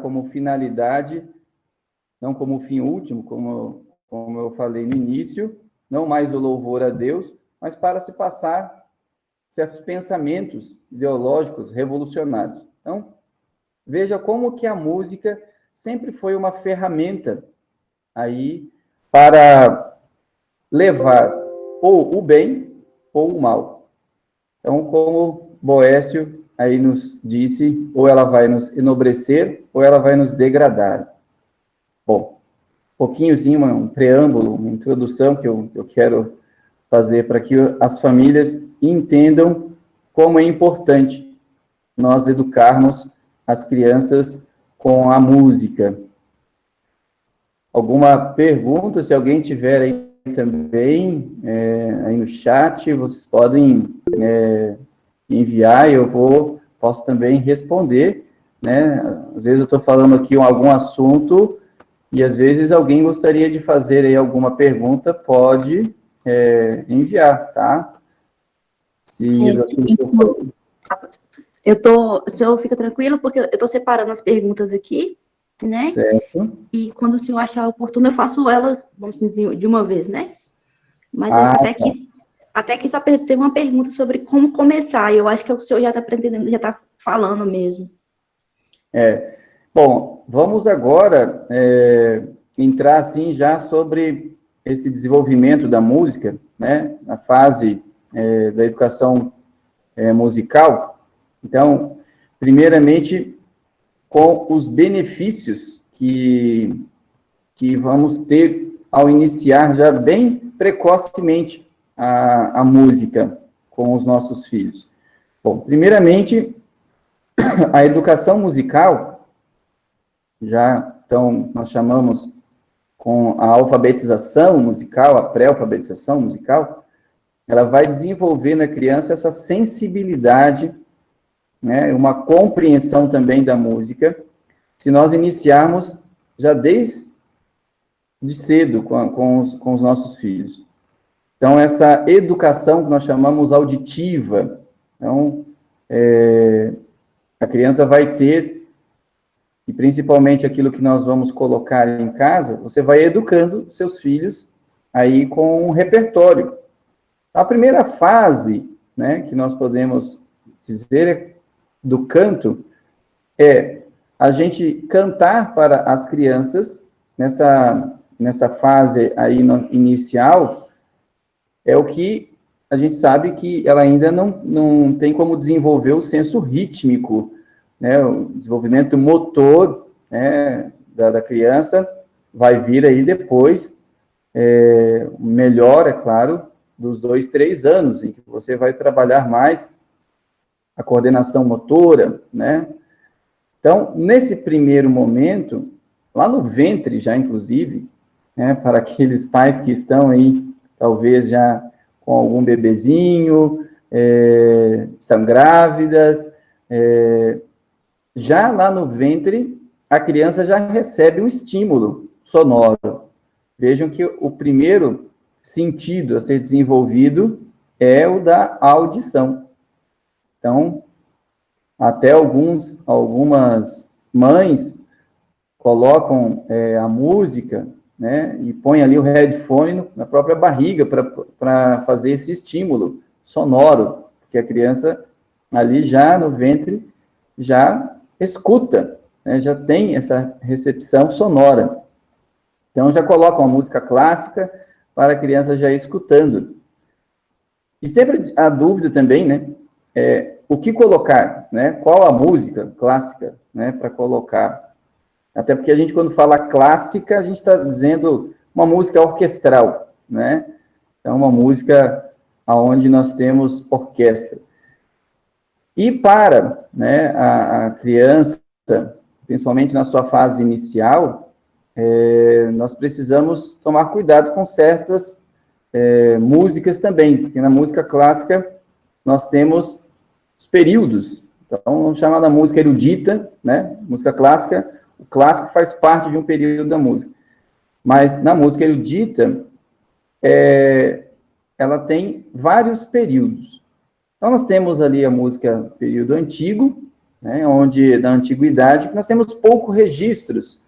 como finalidade, não como fim último, como eu falei no início, não mais o louvor a Deus, mas para se passar certos pensamentos ideológicos revolucionários. Então, veja como que a música sempre foi uma ferramenta aí para levar ou o bem ou o mal. Então, como Boécio aí nos disse, ou ela vai nos enobrecer ou ela vai nos degradar. Bom, pouquinhozinho, um preâmbulo, uma introdução que eu quero fazer para que as famílias entendam como é importante nós educarmos as crianças com a música. Alguma pergunta, se alguém tiver aí também, aí no chat, vocês podem enviar, posso também responder, né? Às vezes eu estou falando aqui algum assunto e às vezes alguém gostaria de fazer aí alguma pergunta, pode enviar, tá? O senhor fica tranquilo, porque eu estou separando as perguntas aqui, né? Certo. E quando o senhor achar oportuno, eu faço elas, vamos dizer, de uma vez, né? Mas até que só tem uma pergunta sobre como começar, e eu acho que o senhor já está aprendendo, já está falando mesmo. Bom, vamos agora entrar, assim, já sobre esse desenvolvimento da música, né? Na fase da educação musical. Então, primeiramente, com os benefícios que vamos ter ao iniciar já bem precocemente a música com os nossos filhos. Bom, primeiramente, a educação musical, então, nós chamamos com a alfabetização musical, a pré-alfabetização musical, ela vai desenvolver na criança essa sensibilidade, né, uma compreensão também da música, se nós iniciarmos já desde cedo com os nossos filhos. Então, essa educação que nós chamamos auditiva, então, a criança vai ter, e principalmente aquilo que nós vamos colocar em casa, você vai educando seus filhos aí com um repertório. A primeira fase, né, que nós podemos dizer do canto é a gente cantar para as crianças nessa fase aí inicial, é o que a gente sabe que ela ainda não tem como desenvolver o senso rítmico, né, o desenvolvimento motor, né, da criança vai vir aí depois, melhor, é claro, dos 2, 3 anos, em que você vai trabalhar mais a coordenação motora, né? Então, nesse primeiro momento, lá no ventre já, inclusive, né, para aqueles pais que estão aí, talvez já com algum bebezinho, estão grávidas, já lá no ventre, a criança já recebe um estímulo sonoro. Vejam que o primeiro sentido a ser desenvolvido é o da audição. Então, até algumas mães colocam a música, né, e põem ali o headphone na própria barriga para fazer esse estímulo sonoro, que a criança ali já no ventre já escuta, né, já tem essa recepção sonora. Então, já colocam a música clássica para a criança já ir escutando. E sempre a dúvida também, né, o que colocar, né, qual a música clássica, né, para colocar. Até porque a gente, quando fala clássica, a gente está dizendo uma música orquestral, né, então uma música onde nós temos orquestra. E para, né, a criança, principalmente na sua fase inicial, nós precisamos tomar cuidado com certas músicas também, porque na música clássica nós temos os períodos. Então, vamos chamar da música erudita, né? Música clássica, o clássico faz parte de um período da música. Mas na música erudita, ela tem vários períodos. Então, nós temos ali a música período antigo, né, onde, na antiguidade, nós temos poucos registros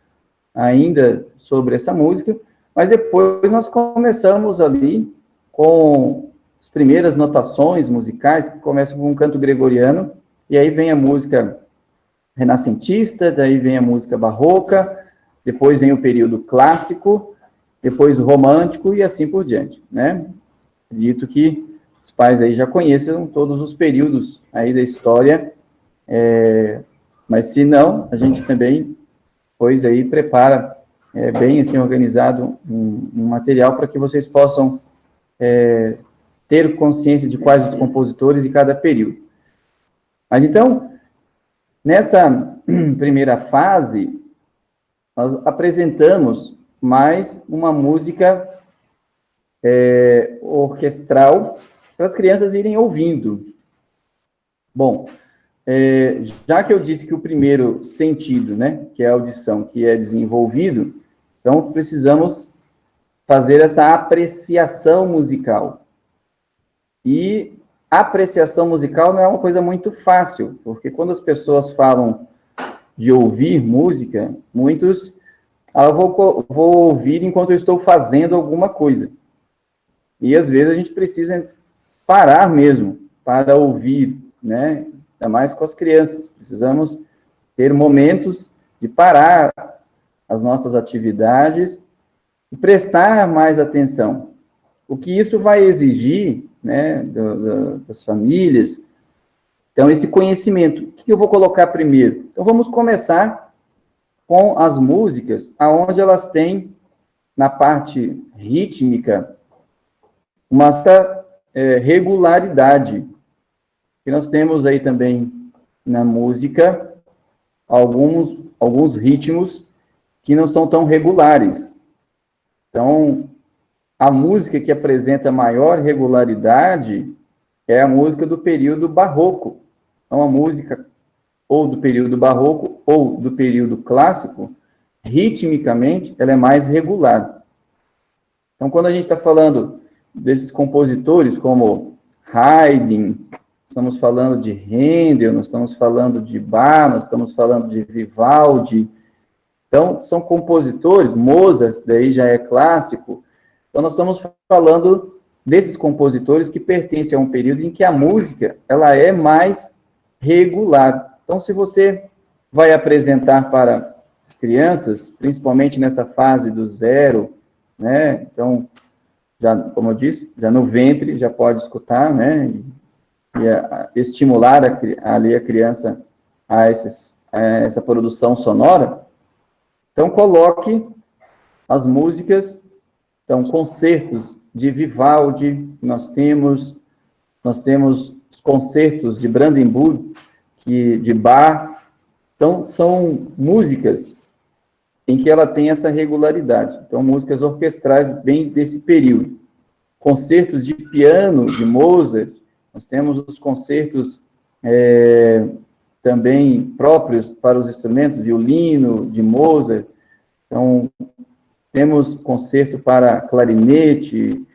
ainda sobre essa música, mas depois nós começamos ali com as primeiras notações musicais, que começam com um canto gregoriano, e aí vem a música renascentista, daí vem a música barroca, depois vem o período clássico, depois o romântico e assim por diante, né? Acredito que os pais aí já conheçam todos os períodos aí da história, mas se não, a gente também, pois aí, prepara bem assim organizado um material para que vocês possam ter consciência de quais os compositores de cada período. Mas então, nessa primeira fase, nós apresentamos mais uma música orquestral para as crianças irem ouvindo. Bom, já que eu disse que o primeiro sentido, né, que é a audição, que é desenvolvido, então precisamos fazer essa apreciação musical. E a apreciação musical não é uma coisa muito fácil, porque quando as pessoas falam de ouvir música, muitos, vou ouvir enquanto eu estou fazendo alguma coisa. E às vezes a gente precisa parar mesmo para ouvir, né? Ainda mais com as crianças. Precisamos ter momentos de parar as nossas atividades e prestar mais atenção. O que isso vai exigir, né, das famílias, então, esse conhecimento. O que eu vou colocar primeiro? Então, vamos começar com as músicas, aonde elas têm, na parte rítmica, uma regularidade. E nós temos aí também, na música, alguns ritmos que não são tão regulares. Então, a música que apresenta maior regularidade é a música do período barroco. Então, a música ou do período barroco ou do período clássico, ritmicamente, ela é mais regular. Então, quando a gente está falando desses compositores como Haydn, estamos falando de Handel, nós estamos falando de Bach, nós estamos falando de Vivaldi. Então, são compositores, Mozart, daí já é clássico. Então, nós estamos falando desses compositores que pertencem a um período em que a música, ela é mais regular. Então, se você vai apresentar para as crianças, principalmente nessa fase do 0, né, então, já, como eu disse, já no ventre, já pode escutar, né, e estimular ali a criança a essa produção sonora. Então, coloque as músicas, então, concertos de Vivaldi, nós temos os concertos de Brandenburg, de Bach. Então, são músicas em que ela tem essa regularidade. Então, músicas orquestrais bem desse período. Concertos de piano de Mozart, nós temos os concertos também próprios para os instrumentos, violino de Mozart. Então, temos concerto para clarinete.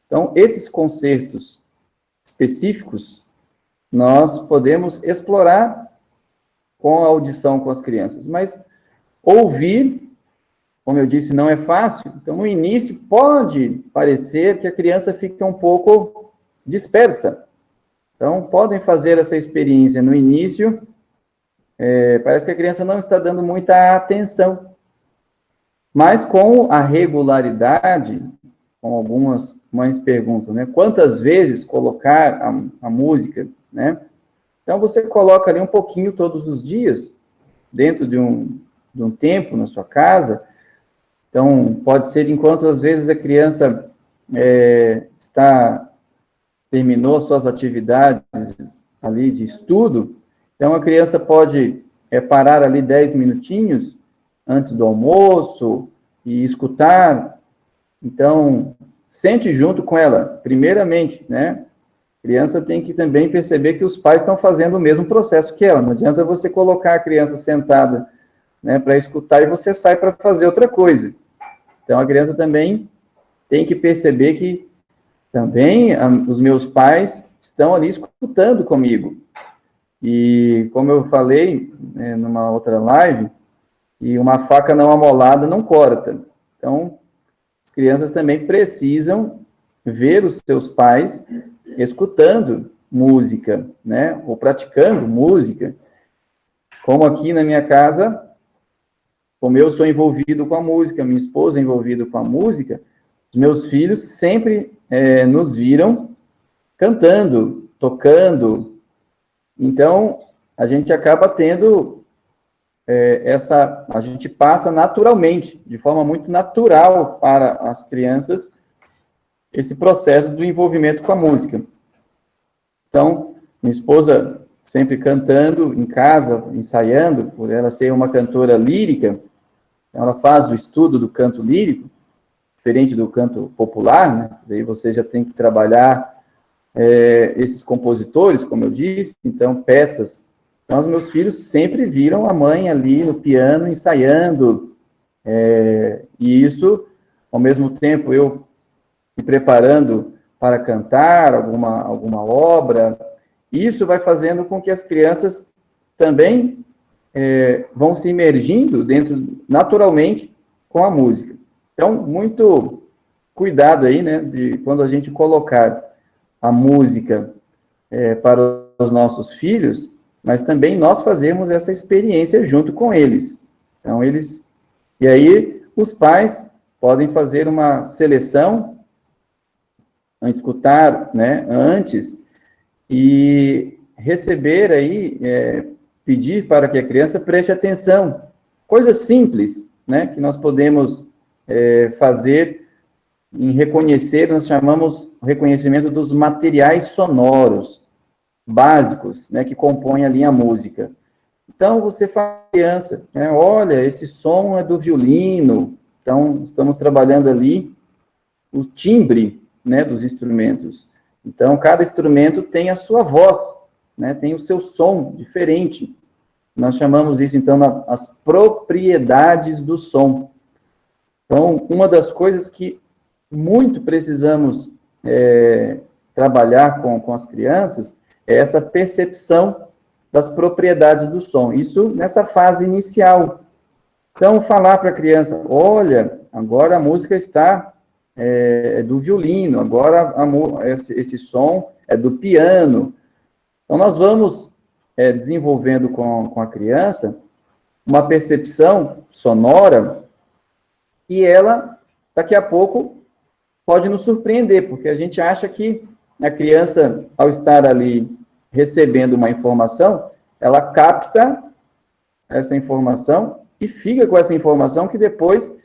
Então, esses concertos específicos, nós podemos explorar com a audição com as crianças. Mas ouvir, como eu disse, não é fácil. Então, no início, pode parecer que a criança fica um pouco dispersa. Então, podem fazer essa experiência no início. Parece que a criança não está dando muita atenção. Mas com a regularidade, com algumas mães perguntam, né? Quantas vezes colocar a música, né? Então, você coloca ali um pouquinho todos os dias, dentro de um tempo na sua casa. Então, pode ser enquanto, às vezes, a criança terminou as suas atividades ali de estudo. Então, a criança pode parar ali 10 minutinhos antes do almoço e escutar. Então, sente junto com ela, primeiramente, né? A criança tem que também perceber que os pais estão fazendo o mesmo processo que ela. Não adianta você colocar a criança sentada, né, para escutar e você sai para fazer outra coisa. Então, a criança também tem que perceber que também os meus pais estão ali escutando comigo. E como eu falei, numa outra live, e uma faca não amolada não corta. Então, as crianças também precisam ver os seus pais escutando música, né? Ou praticando música. Como aqui na minha casa, como eu sou envolvido com a música, minha esposa é envolvida com a música, os meus filhos sempre nos viram cantando, tocando. Então, a gente acaba tendo a gente passa naturalmente, de forma muito natural para as crianças, esse processo do envolvimento com a música. Então, minha esposa sempre cantando em casa, ensaiando, por ela ser uma cantora lírica, ela faz o estudo do canto lírico, diferente do canto popular, né? Daí você já tem que trabalhar esses compositores, como eu disse, então peças. Então, os meus filhos sempre viram a mãe ali no piano ensaiando, e isso, ao mesmo tempo, eu me preparando para cantar alguma obra, isso vai fazendo com que as crianças também vão se imergindo naturalmente com a música. Então, muito cuidado aí, né, de quando a gente colocar a música para os nossos filhos, mas também nós fazemos essa experiência junto com eles. Então, e aí, os pais podem fazer uma seleção, escutar, né, antes, e receber aí, pedir para que a criança preste atenção. Coisas simples, né, que nós podemos fazer em reconhecer, nós chamamos o reconhecimento dos materiais sonoros básicos, né, que compõem ali a música. Então, você fala criança, né, olha, esse som é do violino, então, estamos trabalhando ali o timbre, né, dos instrumentos. Então, cada instrumento tem a sua voz, né, tem o seu som diferente. Nós chamamos isso, então, as propriedades do som. Então, uma das coisas que muito precisamos trabalhar com as crianças é essa percepção das propriedades do som. Isso nessa fase inicial. Então, falar para a criança, olha, agora a música está do violino, agora esse som é do piano. Então, nós vamos desenvolvendo com a criança uma percepção sonora e ela, daqui a pouco, pode nos surpreender, porque a gente acha que a criança, ao estar ali recebendo uma informação, ela capta essa informação e fica com essa informação que depois,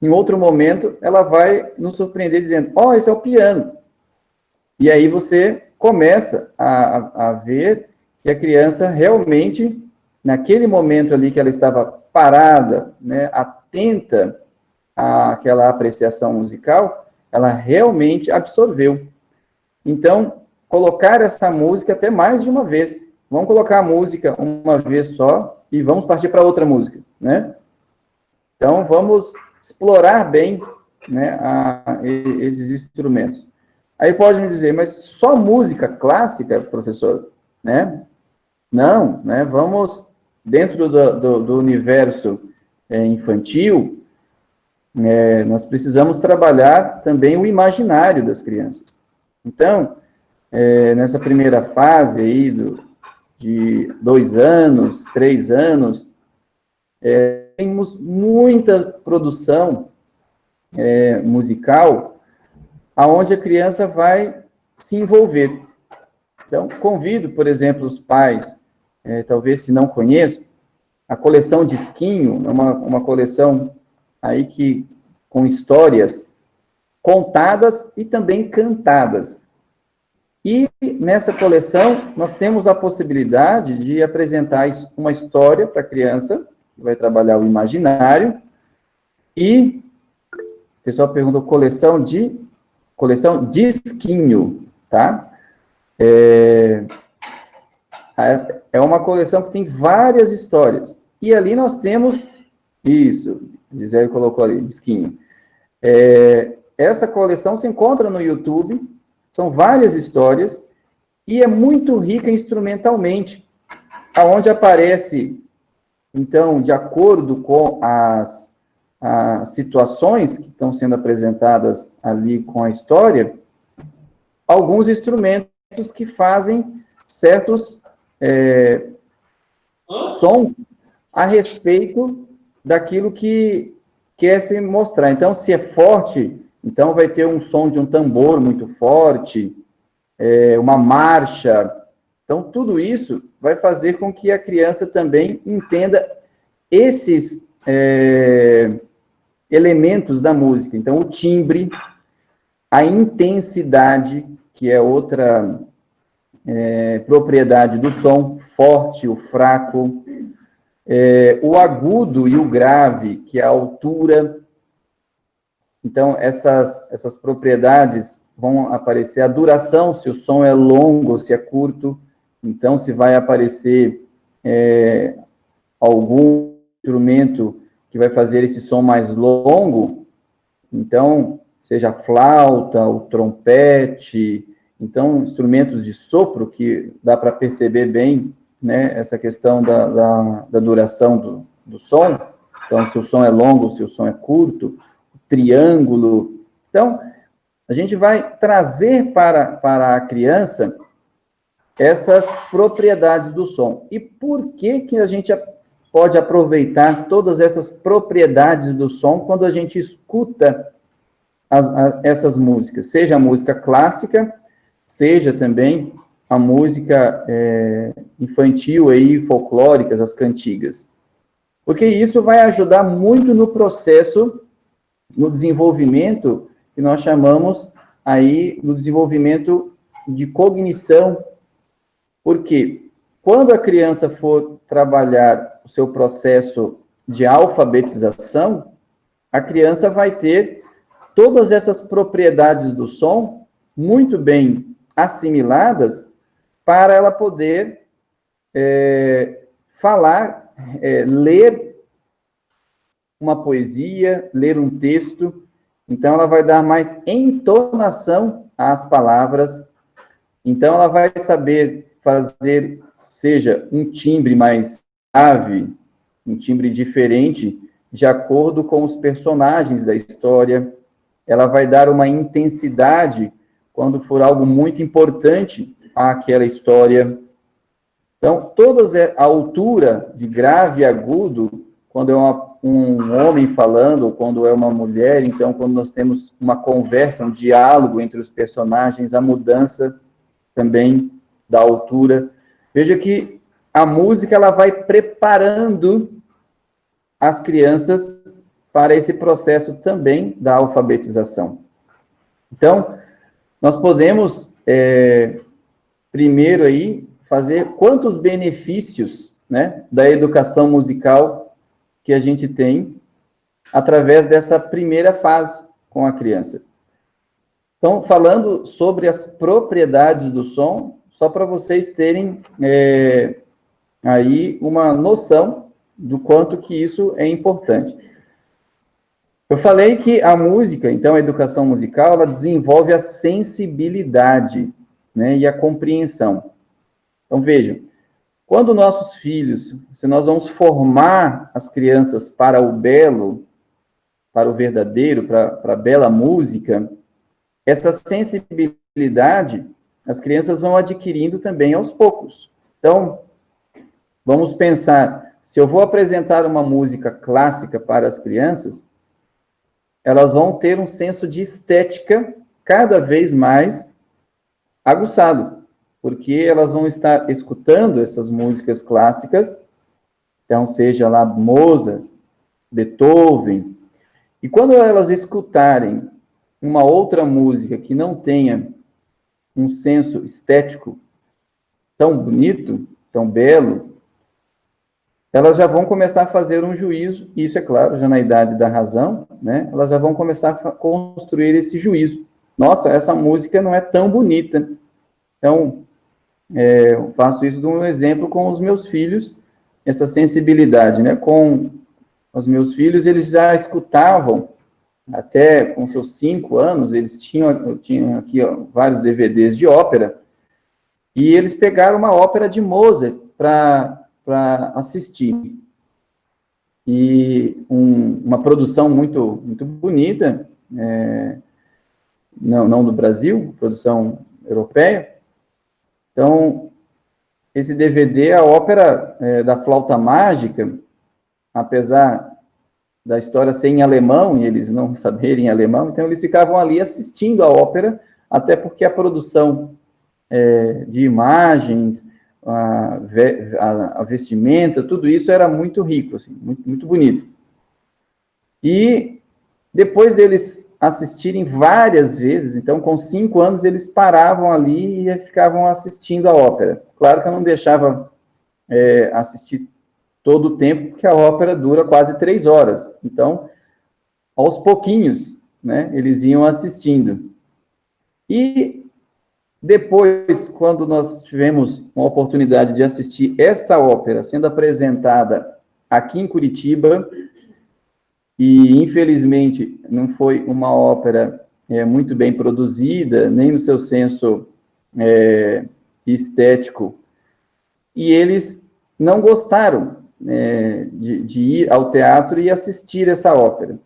em outro momento, ela vai nos surpreender dizendo, esse é o piano. E aí você começa a ver que a criança realmente, naquele momento ali que ela estava parada, né, atenta àquela apreciação musical, ela realmente absorveu. Então, colocar essa música até mais de uma vez. Vamos colocar a música uma vez só e vamos partir para outra música, né? Então, vamos explorar bem, né, esses instrumentos. Aí pode me dizer, mas só música clássica, professor? Né? Não, né? Vamos, dentro do universo infantil, nós precisamos trabalhar também o imaginário das crianças. Então, nessa primeira fase aí de 2 anos, 3 anos, temos muita produção musical aonde a criança vai se envolver. Então, convido, por exemplo, os pais, talvez se não conheçam, a coleção Disquinho, é uma coleção aí com histórias contadas e também cantadas. E nessa coleção, nós temos a possibilidade de apresentar uma história para a criança, que vai trabalhar o imaginário, e o pessoal perguntou coleção Disquinho, tá? É uma coleção que tem várias histórias. E ali nós temos isso, Gisele colocou ali, Disquinho. Essa coleção se encontra no YouTube, são várias histórias, e é muito rica instrumentalmente, aonde aparece, então, de acordo com as situações que estão sendo apresentadas ali com a história, alguns instrumentos que fazem certos sons a respeito daquilo que quer se mostrar. Então, se é forte, então vai ter um som de um tambor muito forte, uma marcha. Então, tudo isso vai fazer com que a criança também entenda esses elementos da música. Então, o timbre, a intensidade, que é outra propriedade do som, forte, o fraco, o agudo e o grave, que é a altura. Então, essas propriedades vão aparecer, a duração, se o som é longo ou se é curto. Então, se vai aparecer algum instrumento que vai fazer esse som mais longo, então, seja a flauta, o trompete, então, instrumentos de sopro, que dá para perceber bem, né, essa questão da duração do som. Então, se o som é longo, se o som é curto, triângulo. Então, a gente vai trazer para a criança essas propriedades do som. E por que a gente pode aproveitar todas essas propriedades do som quando a gente escuta essas músicas? Seja a música clássica, seja também a música infantil aí, folclóricas, as cantigas. Porque isso vai ajudar muito no processo, no desenvolvimento que nós chamamos aí, no desenvolvimento de cognição. Porque quando a criança for trabalhar o seu processo de alfabetização, a criança vai ter todas essas propriedades do som muito bem assimiladas para ela poder falar, ler uma poesia, ler um texto. Então, ela vai dar mais entonação às palavras. Então, ela vai saber fazer, seja um timbre mais grave, um timbre diferente, de acordo com os personagens da história. Ela vai dar uma intensidade quando for algo muito importante àquela história. Então, a altura de grave e agudo, quando é um homem falando, ou quando é uma mulher, então, quando nós temos uma conversa, um diálogo entre os personagens, a mudança também da altura. Veja que a música, ela vai preparando as crianças para esse processo também da alfabetização. Então, nós podemos, primeiro aí, fazer quantos benefícios, né, da educação musical que a gente tem através dessa primeira fase com a criança. Então, falando sobre as propriedades do som, só para vocês terem aí uma noção do quanto que isso é importante. Eu falei que a música, então, a educação musical, ela desenvolve a sensibilidade, né, e a compreensão. Então, vejam, quando nossos filhos, se nós vamos formar as crianças para o belo, para o verdadeiro, para a bela música, essa sensibilidade, as crianças vão adquirindo também aos poucos. Então, vamos pensar, se eu vou apresentar uma música clássica para as crianças, elas vão ter um senso de estética cada vez mais aguçado, porque elas vão estar escutando essas músicas clássicas, então, seja lá Mozart, Beethoven, e quando elas escutarem uma outra música que não tenha um senso estético tão bonito, tão belo, elas já vão começar a fazer um juízo, e isso é claro, já na idade da razão, né? Elas já vão começar a construir esse juízo. Nossa, essa música não é tão bonita. Então, eu faço isso de um exemplo com os meus filhos, essa sensibilidade, né? Com os meus filhos, eles já escutavam, até com seus 5 anos, eu tinha aqui vários DVDs de ópera, E eles pegaram uma ópera de Mozart para assistir. E uma produção muito, muito bonita, não do Brasil, produção europeia. Então, esse DVD, a ópera da Flauta Mágica, apesar da história ser em alemão, e eles não saberem alemão, então eles ficavam ali assistindo a ópera, até porque a produção de imagens, a vestimenta, tudo isso era muito rico, assim, muito, muito bonito. E depois deles assistirem várias vezes, então com 5 anos eles paravam ali e ficavam assistindo a ópera. Claro que eu não deixava assistir todo o tempo, porque a ópera dura quase 3 horas. Então, aos pouquinhos, né, eles iam assistindo. E depois, quando nós tivemos uma oportunidade de assistir esta ópera sendo apresentada aqui em Curitiba, e infelizmente não foi uma ópera muito bem produzida, nem no seu senso estético, e eles não gostaram de ir ao teatro e assistir essa ópera,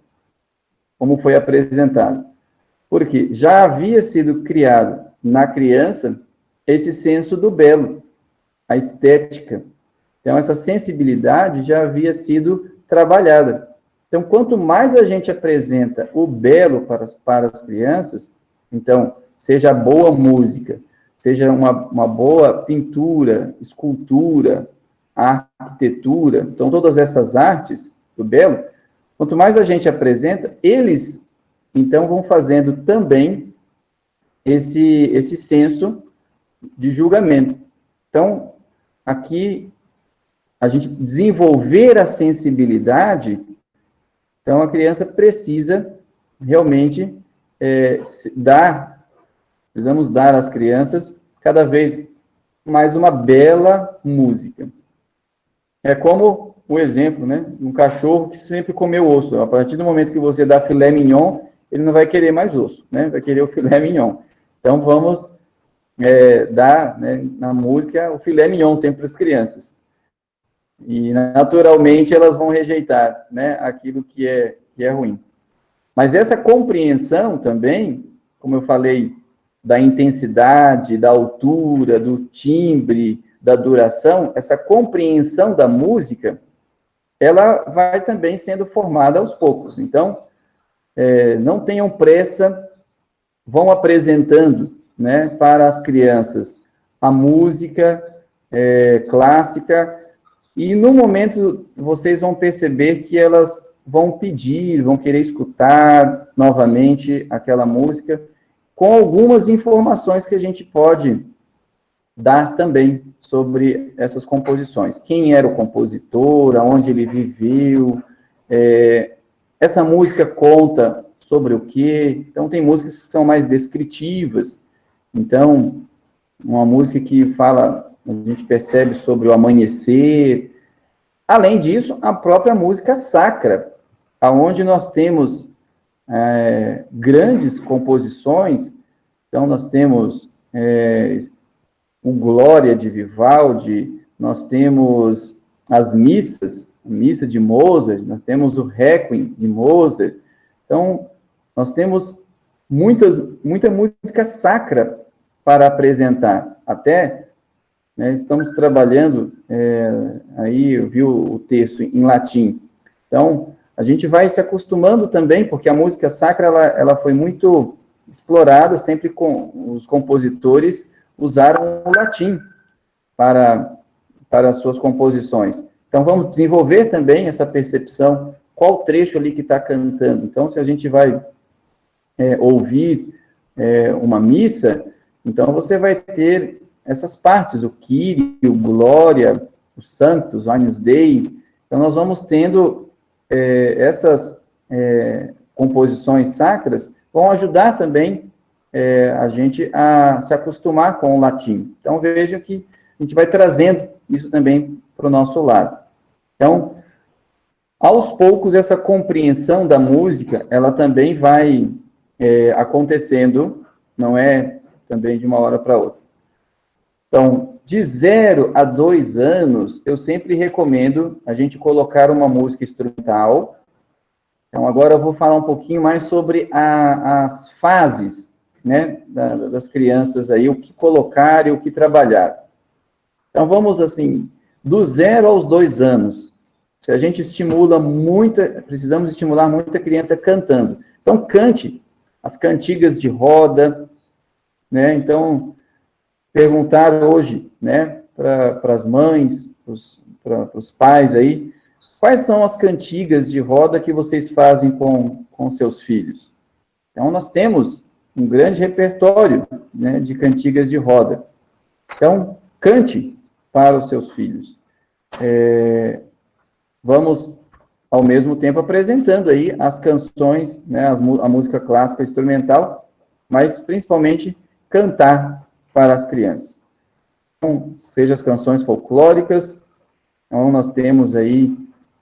como foi apresentado. Porque já havia sido criado na criança esse senso do belo, a estética. Então, essa sensibilidade já havia sido trabalhada. Então, quanto mais a gente apresenta o belo para as crianças, então, seja boa música, seja uma boa pintura, escultura, arquitetura, então todas essas artes do belo, quanto mais a gente apresenta, eles, então, vão fazendo também esse senso de julgamento. Então, aqui, a gente desenvolver a sensibilidade, então a criança precisa realmente precisamos dar às crianças cada vez mais uma bela música. É como o exemplo, né? Um cachorro que sempre comeu osso. A partir do momento que você dá filé mignon, ele não vai querer mais osso, né? Vai querer o filé mignon. Então, vamos dar, né, na música, o filé mignon sempre para as crianças. E, naturalmente, elas vão rejeitar, né, aquilo que é ruim. Mas essa compreensão também, como eu falei, da intensidade, da altura, do timbre, da duração, essa compreensão da música, ela vai também sendo formada aos poucos. Então, não tenham pressa, vão apresentando, né, para as crianças a música clássica, e no momento vocês vão perceber que elas vão pedir, vão querer escutar novamente aquela música, com algumas informações que a gente pode dar também sobre essas composições. Quem era o compositor, aonde ele viveu, essa música conta sobre o quê? Então, tem músicas que são mais descritivas. Então, uma música que fala, a gente percebe sobre o amanhecer. Além disso, a própria música sacra, aonde nós temos grandes composições. Então, nós temos o Glória de Vivaldi, nós temos as missas, a missa de Mozart, nós temos o Requiem de Mozart. Então, nós temos muita música sacra para apresentar. Até, né, estamos trabalhando, aí eu vi o texto em latim. Então, a gente vai se acostumando também, porque a música sacra, ela foi muito explorada, sempre com os compositores usaram o latim para as suas composições. Então, vamos desenvolver também essa percepção, qual trecho ali que está cantando. Então, se a gente vai ouvir uma missa, então você vai ter essas partes, o Kyrie, o Glória, os Santos, o Agnus Dei. Então, nós vamos tendo essas composições sacras, vão ajudar também a gente a se acostumar com o latim. Então, vejam que a gente vai trazendo isso também para o nosso lado. Então, aos poucos, essa compreensão da música, ela também vai acontecendo, não é também de uma hora para outra. Então, de 0 a 2 anos, eu sempre recomendo a gente colocar uma música instrumental. Então, agora eu vou falar um pouquinho mais sobre as fases, né, das crianças aí, o que colocar e o que trabalhar. Então, vamos assim, do 0 aos 2 anos, se a gente estimula muito, precisamos estimular muito a criança cantando. Então, cante as cantigas de roda, né? Então, perguntar hoje, né, para as mães, para os pais aí, quais são as cantigas de roda que vocês fazem com seus filhos? Então, nós temos um grande repertório, né, de cantigas de roda. Então, cante para os seus filhos. Vamos, ao mesmo tempo, apresentando aí as canções, né, a música clássica instrumental, mas, principalmente, cantar para as crianças. Então, seja as canções folclóricas, então nós temos aí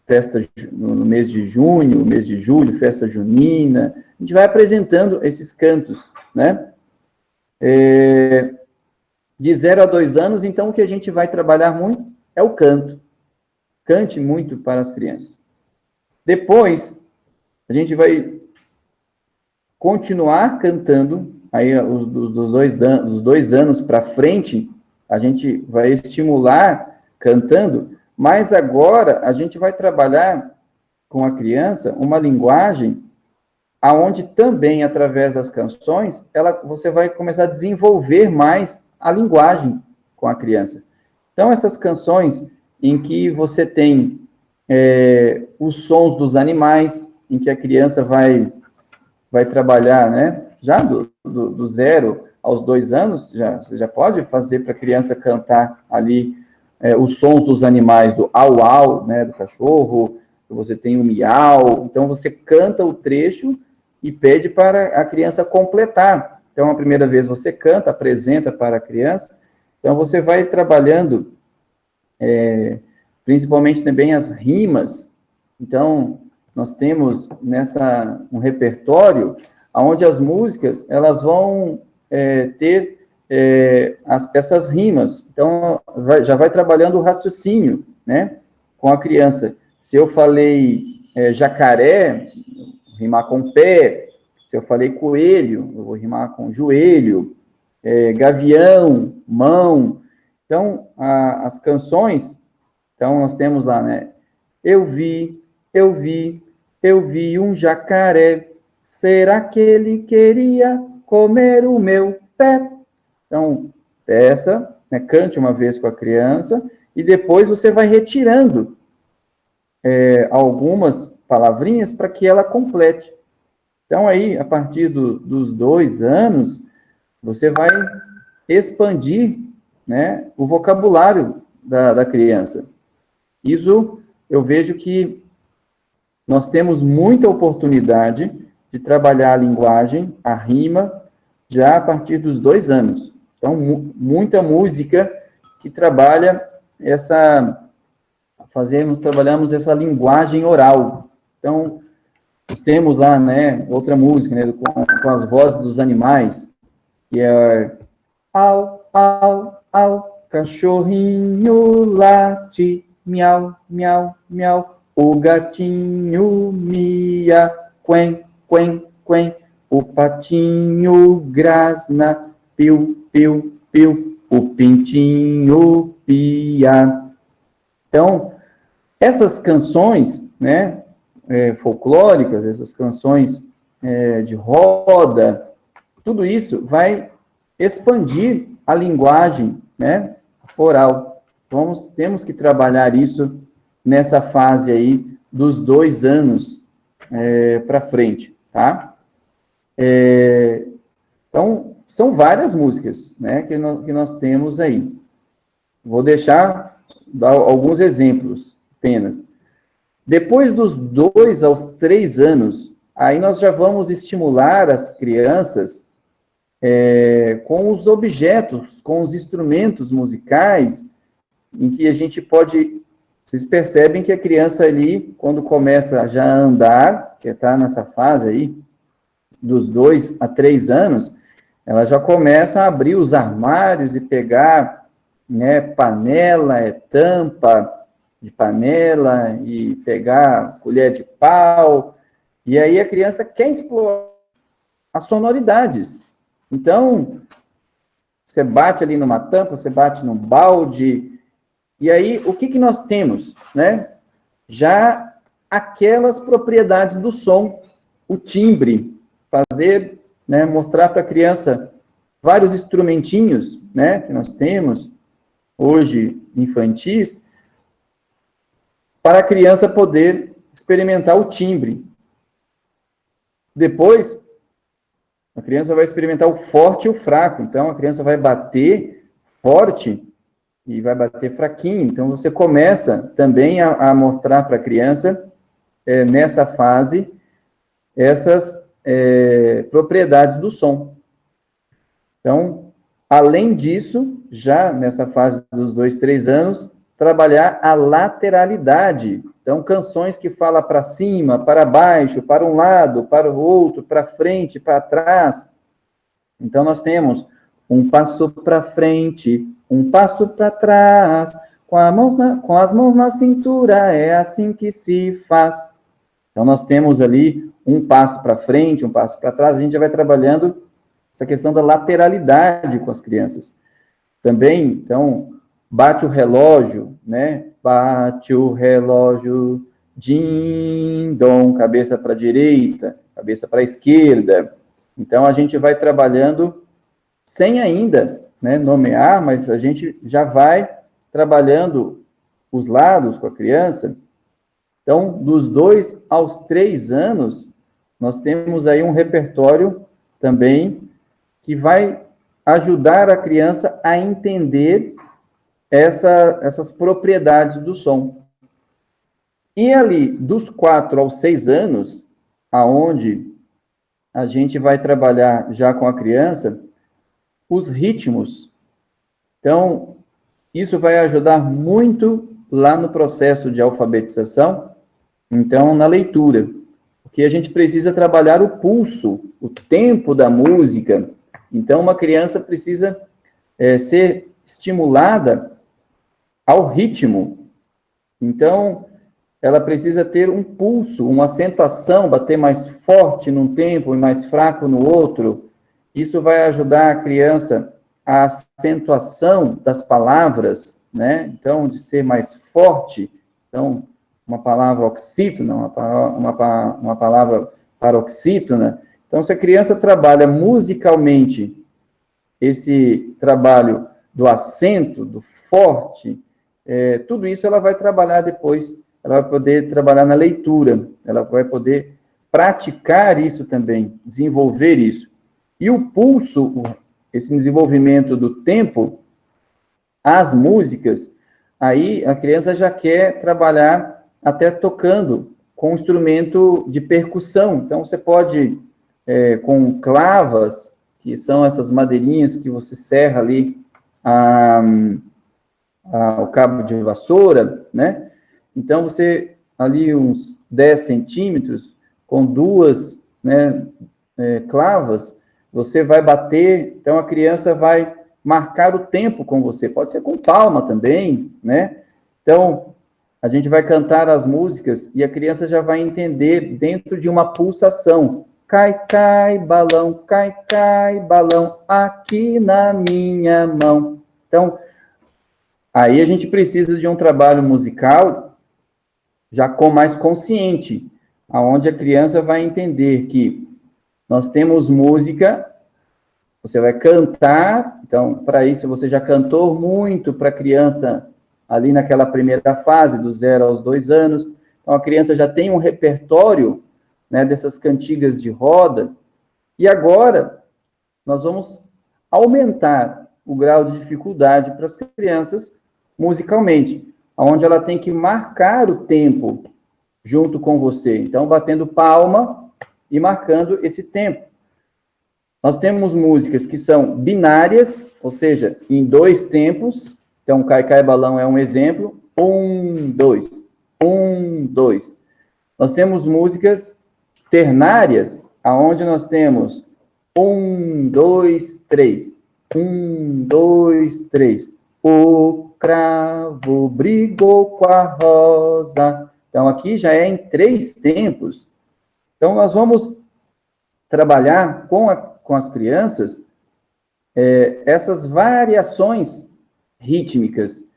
festa no mês de junho, mês de julho, festa junina, a gente vai apresentando esses cantos, né? De 0 a 2 anos, então, o que a gente vai trabalhar muito é o canto. Cante muito para as crianças. Depois, a gente vai continuar cantando, aí dos 2 anos para frente, a gente vai estimular cantando, mas agora a gente vai trabalhar com a criança uma linguagem aonde também, através das canções, você vai começar a desenvolver mais a linguagem com a criança. Então, essas canções em que você tem os sons dos animais, em que a criança vai trabalhar, né? Já do 0 aos 2 anos, você já pode fazer para a criança cantar ali os sons dos animais, do au-au, né, do cachorro, você tem o miau, então você canta o trecho e pede para a criança completar. Então, a primeira vez você canta, apresenta para a criança, então você vai trabalhando principalmente também as rimas. Então, nós temos um repertório onde as músicas, elas vão ter essas rimas. Então, já vai trabalhando o raciocínio, né, com a criança. Se eu falei jacaré, rimar com pé. Se eu falei coelho, eu vou rimar com joelho. Gavião, mão. Então, as canções, então nós temos lá, né, eu vi um jacaré, será que ele queria comer o meu pé? Então, peça, né, cante uma vez com a criança, e depois você vai retirando algumas palavrinhas para que ela complete. Então, aí, a partir dos 2 anos, você vai expandir, né, o vocabulário da criança. Isso, eu vejo que nós temos muita oportunidade de trabalhar a linguagem, a rima, já a partir dos 2 anos. Então, muita música que trabalha trabalhamos essa linguagem oral. Então, nós temos lá, né, outra música, né, com as vozes dos animais, que é au, au, au, cachorrinho late, miau, miau, miau, o gatinho mia, quen, quen, quen, o patinho grasna, piu, piu, piu, o pintinho pia. Então, essas canções, né, folclóricas, essas canções de roda, tudo isso vai expandir a linguagem, né, oral. Temos que trabalhar isso nessa fase aí dos 2 anos para frente, tá? Então, são várias músicas, né, que nós temos aí. Vou dar alguns exemplos apenas. Depois dos 2 aos 3 anos, aí nós já vamos estimular as crianças com os objetos, com os instrumentos musicais, em que a gente pode... Vocês percebem que a criança ali, quando começa já a andar, que está nessa fase aí, dos 2 a 3 anos, ela já começa a abrir os armários e pegar né? Panela, é tampa de panela, e pegar colher de pau, e aí a criança quer explorar as sonoridades. Então, você bate ali numa tampa, você bate num balde, e aí o que nós temos, né? Já aquelas propriedades do som, o timbre, fazer, né, mostrar para a criança vários instrumentinhos, né, que nós temos hoje infantis, para a criança poder experimentar o timbre. Depois, a criança vai experimentar o forte e o fraco. Então, a criança vai bater forte e vai bater fraquinho. Então, você começa também a mostrar para a criança, nessa fase, essas propriedades do som. Então, além disso, já nessa fase dos 2, 3 anos, trabalhar a lateralidade. Então, canções que falam para cima, para baixo, para um lado, para o outro, para frente, para trás. Então, nós temos um passo para frente, um passo para trás, com as mãos na cintura, é assim que se faz. Então, nós temos ali um passo para frente, um passo para trás, a gente já vai trabalhando essa questão da lateralidade com as crianças. Também, então, bate o relógio, né? Bate o relógio, din-dom, cabeça para a direita, cabeça para a esquerda. Então, a gente vai trabalhando sem ainda, né, nomear, mas a gente já vai trabalhando os lados com a criança. Então, dos 2 aos 3 anos, nós temos aí um repertório também que vai ajudar a criança a entender essas propriedades do som. E ali, dos 4 aos 6 anos, aonde a gente vai trabalhar já com a criança, os ritmos. Então, isso vai ajudar muito lá no processo de alfabetização, então, na leitura, porque a gente precisa trabalhar o pulso, o tempo da música. Então, uma criança precisa ser estimulada ao ritmo. Então, ela precisa ter um pulso, uma acentuação, bater mais forte num tempo e mais fraco no outro. Isso vai ajudar a criança a acentuação das palavras, né? Então, de ser mais forte. Então, uma palavra oxítona, uma palavra paroxítona. Então, se a criança trabalha musicalmente esse trabalho do acento, do forte, tudo isso ela vai trabalhar depois, ela vai poder trabalhar na leitura, ela vai poder praticar isso também, desenvolver isso. E o pulso, esse desenvolvimento do tempo, as músicas, aí a criança já quer trabalhar até tocando com um instrumento de percussão. Então, você pode, com clavas, que são essas madeirinhas que você serra ali o cabo de vassoura, né? Então, você, ali uns 10 centímetros, com 2, né, clavas, você vai bater, então a criança vai marcar o tempo com você, pode ser com palma também, né? Então, a gente vai cantar as músicas e a criança já vai entender dentro de uma pulsação. Cai, cai, balão, aqui na minha mão. Então, aí a gente precisa de um trabalho musical já com mais consciente, aonde a criança vai entender que nós temos música, você vai cantar, então, para isso você já cantou muito para a criança ali naquela primeira fase, do 0 aos 2 anos, então a criança já tem um repertório, né, dessas cantigas de roda, e agora nós vamos aumentar o grau de dificuldade para as crianças musicalmente, onde ela tem que marcar o tempo junto com você, então batendo palma e marcando esse tempo. Nós temos músicas que são binárias, ou seja, em 2 tempos, então Cai Cai Balão é um exemplo, 1, 2, 1, 2. Nós temos músicas ternárias, aonde nós temos 1, 2, 3, 1, 2, 3. O cravo brigou com a rosa. Então, aqui já é em 3 tempos. Então, nós vamos trabalhar com as crianças essas variações rítmicas.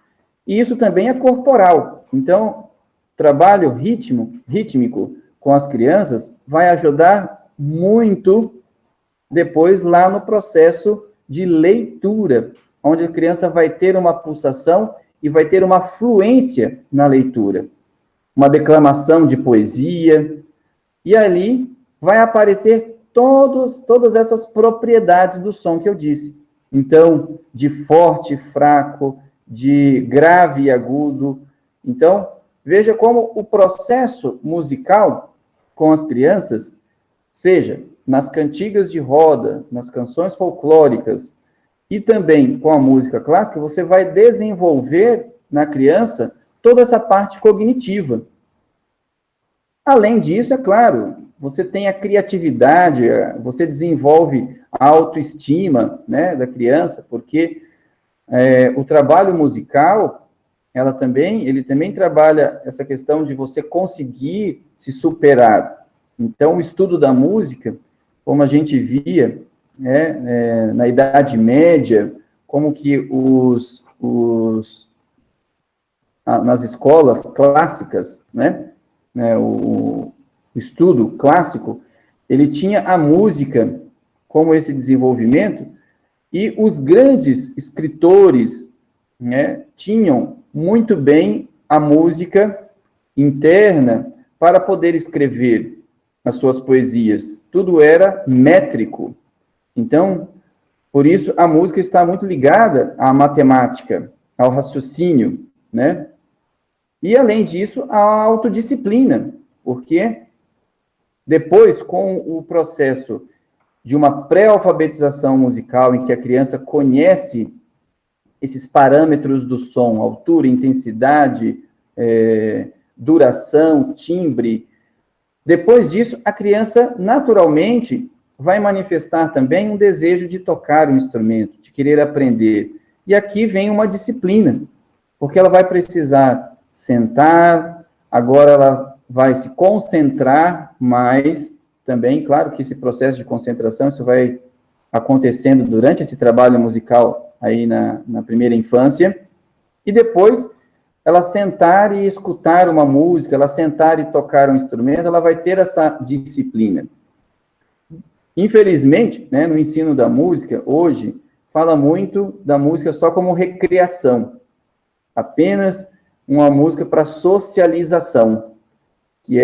E isso também é corporal. Então, trabalho rítmico com as crianças vai ajudar muito depois lá no processo de leitura, onde a criança vai ter uma pulsação e vai ter uma fluência na leitura, uma declamação de poesia, e ali vai aparecer todas essas propriedades do som que eu disse. Então, de forte e fraco, de grave e agudo. Então, veja como o processo musical com as crianças, seja nas cantigas de roda, nas canções folclóricas, e também com a música clássica, você vai desenvolver na criança toda essa parte cognitiva. Além disso, é claro, você tem a criatividade, você desenvolve a autoestima, né, da criança, porque o trabalho musical, ele também trabalha essa questão de você conseguir se superar. Então, o estudo da música, como a gente via na Idade Média, como que nas escolas clássicas, né, o estudo clássico, ele tinha a música como esse desenvolvimento, e os grandes escritores, né, tinham muito bem a música interna para poder escrever as suas poesias. Tudo era métrico. Então, por isso, a música está muito ligada à matemática, ao raciocínio, né? E, além disso, à autodisciplina, porque depois, com o processo de uma pré-alfabetização musical, em que a criança conhece esses parâmetros do som, altura, intensidade, duração, timbre, depois disso, a criança, naturalmente, vai manifestar também um desejo de tocar o instrumento, de querer aprender. E aqui vem uma disciplina, porque ela vai precisar sentar, agora ela vai se concentrar mais também. Claro que esse processo de concentração, isso vai acontecendo durante esse trabalho musical aí na primeira infância, e depois ela sentar e escutar uma música, ela sentar e tocar um instrumento, ela vai ter essa disciplina. Infelizmente, né, no ensino da música, hoje, fala muito da música só como recreação, apenas uma música para socialização, que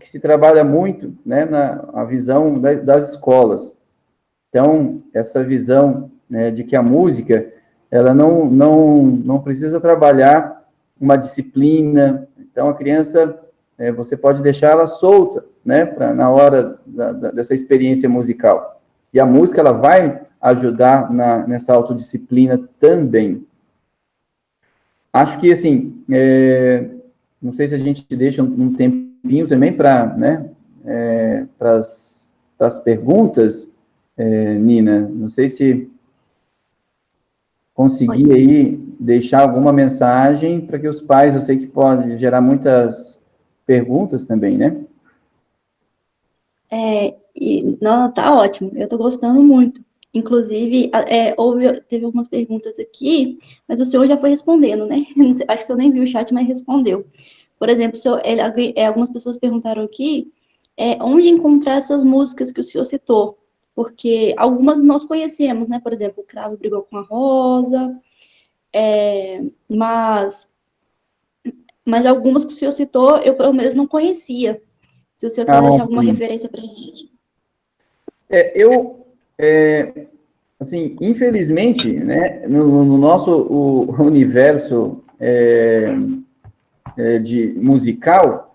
se trabalha muito, né, na visão das escolas. Então, essa visão, né, de que a música, ela não precisa trabalhar uma disciplina. Então, a criança, você pode deixar ela solta, né, na hora dessa experiência musical. E a música, ela vai ajudar nessa autodisciplina também. Acho que, assim, não sei se a gente deixa um tempinho também para, né, para as perguntas, Nina. Não sei se consegui aí deixar alguma mensagem para que os pais, eu sei que pode gerar muitas perguntas também, né? Não, tá ótimo, eu tô gostando muito. Inclusive, teve algumas perguntas aqui, mas o senhor já foi respondendo, né? Acho que o senhor nem viu o chat, mas respondeu. Por exemplo, algumas pessoas perguntaram aqui onde encontrar essas músicas que o senhor citou, porque algumas nós conhecemos, né? Por exemplo, o Cravo Brigou com a Rosa, mas algumas que o senhor citou, eu pelo menos não conhecia. Se o senhor quer deixar alguma referência para a gente. Assim, infelizmente, né, no nosso universo de musical,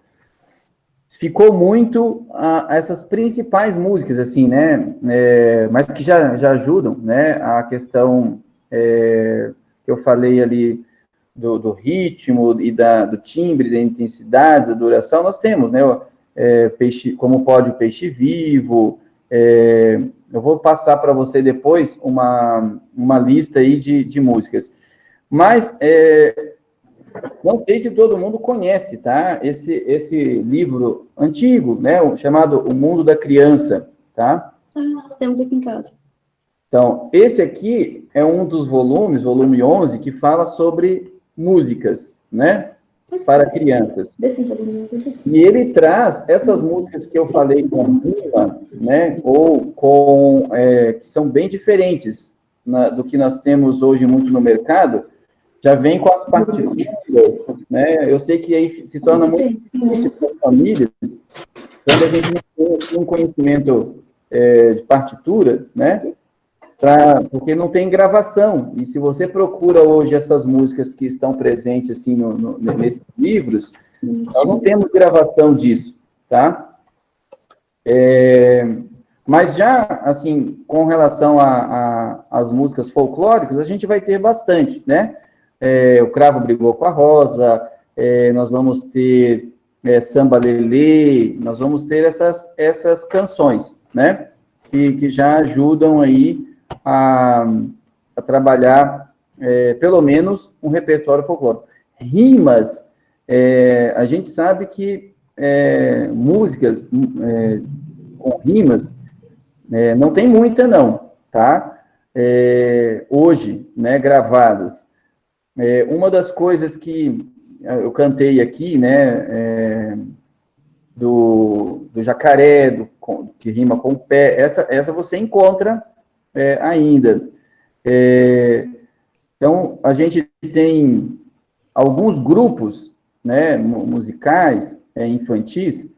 ficou muito essas principais músicas, assim, né, mas que já ajudam, né, a questão que eu falei ali do ritmo e do timbre, da intensidade, da duração. Nós temos, né, Como Pode o Peixe Vivo. Eu vou passar para você depois uma lista aí de músicas. Mas, não sei se todo mundo conhece, tá? Esse livro antigo, né? Chamado O Mundo da Criança, tá? Nós temos aqui em casa. Então, esse aqui é um dos volumes, volume 11, que fala sobre músicas, né? Para crianças. E ele traz essas músicas que eu falei com rima, né? Ou com... que são bem diferentes do que nós temos hoje muito no mercado, já vem com as partituras, né? Eu sei que aí se torna muito difícil para as famílias, quando a gente não tem um conhecimento de partitura, né? Porque não tem gravação. E se você procura hoje essas músicas que estão presentes assim nesses livros, nós não temos gravação disso, tá? Mas já, assim, com relação às músicas folclóricas, a gente vai ter bastante, né? O Cravo Brigou com a Rosa, nós vamos ter Samba Lelê, nós vamos ter essas canções, né? Que já ajudam aí a trabalhar, pelo menos, um repertório folclórico. Rimas, a gente sabe que músicas com rimas, não tem muita, não, tá? Hoje, né, gravadas. Uma das coisas que eu cantei aqui, né, do jacaré, que rima com pé, essa você encontra ainda. Então, a gente tem alguns grupos, né, musicais, infantis,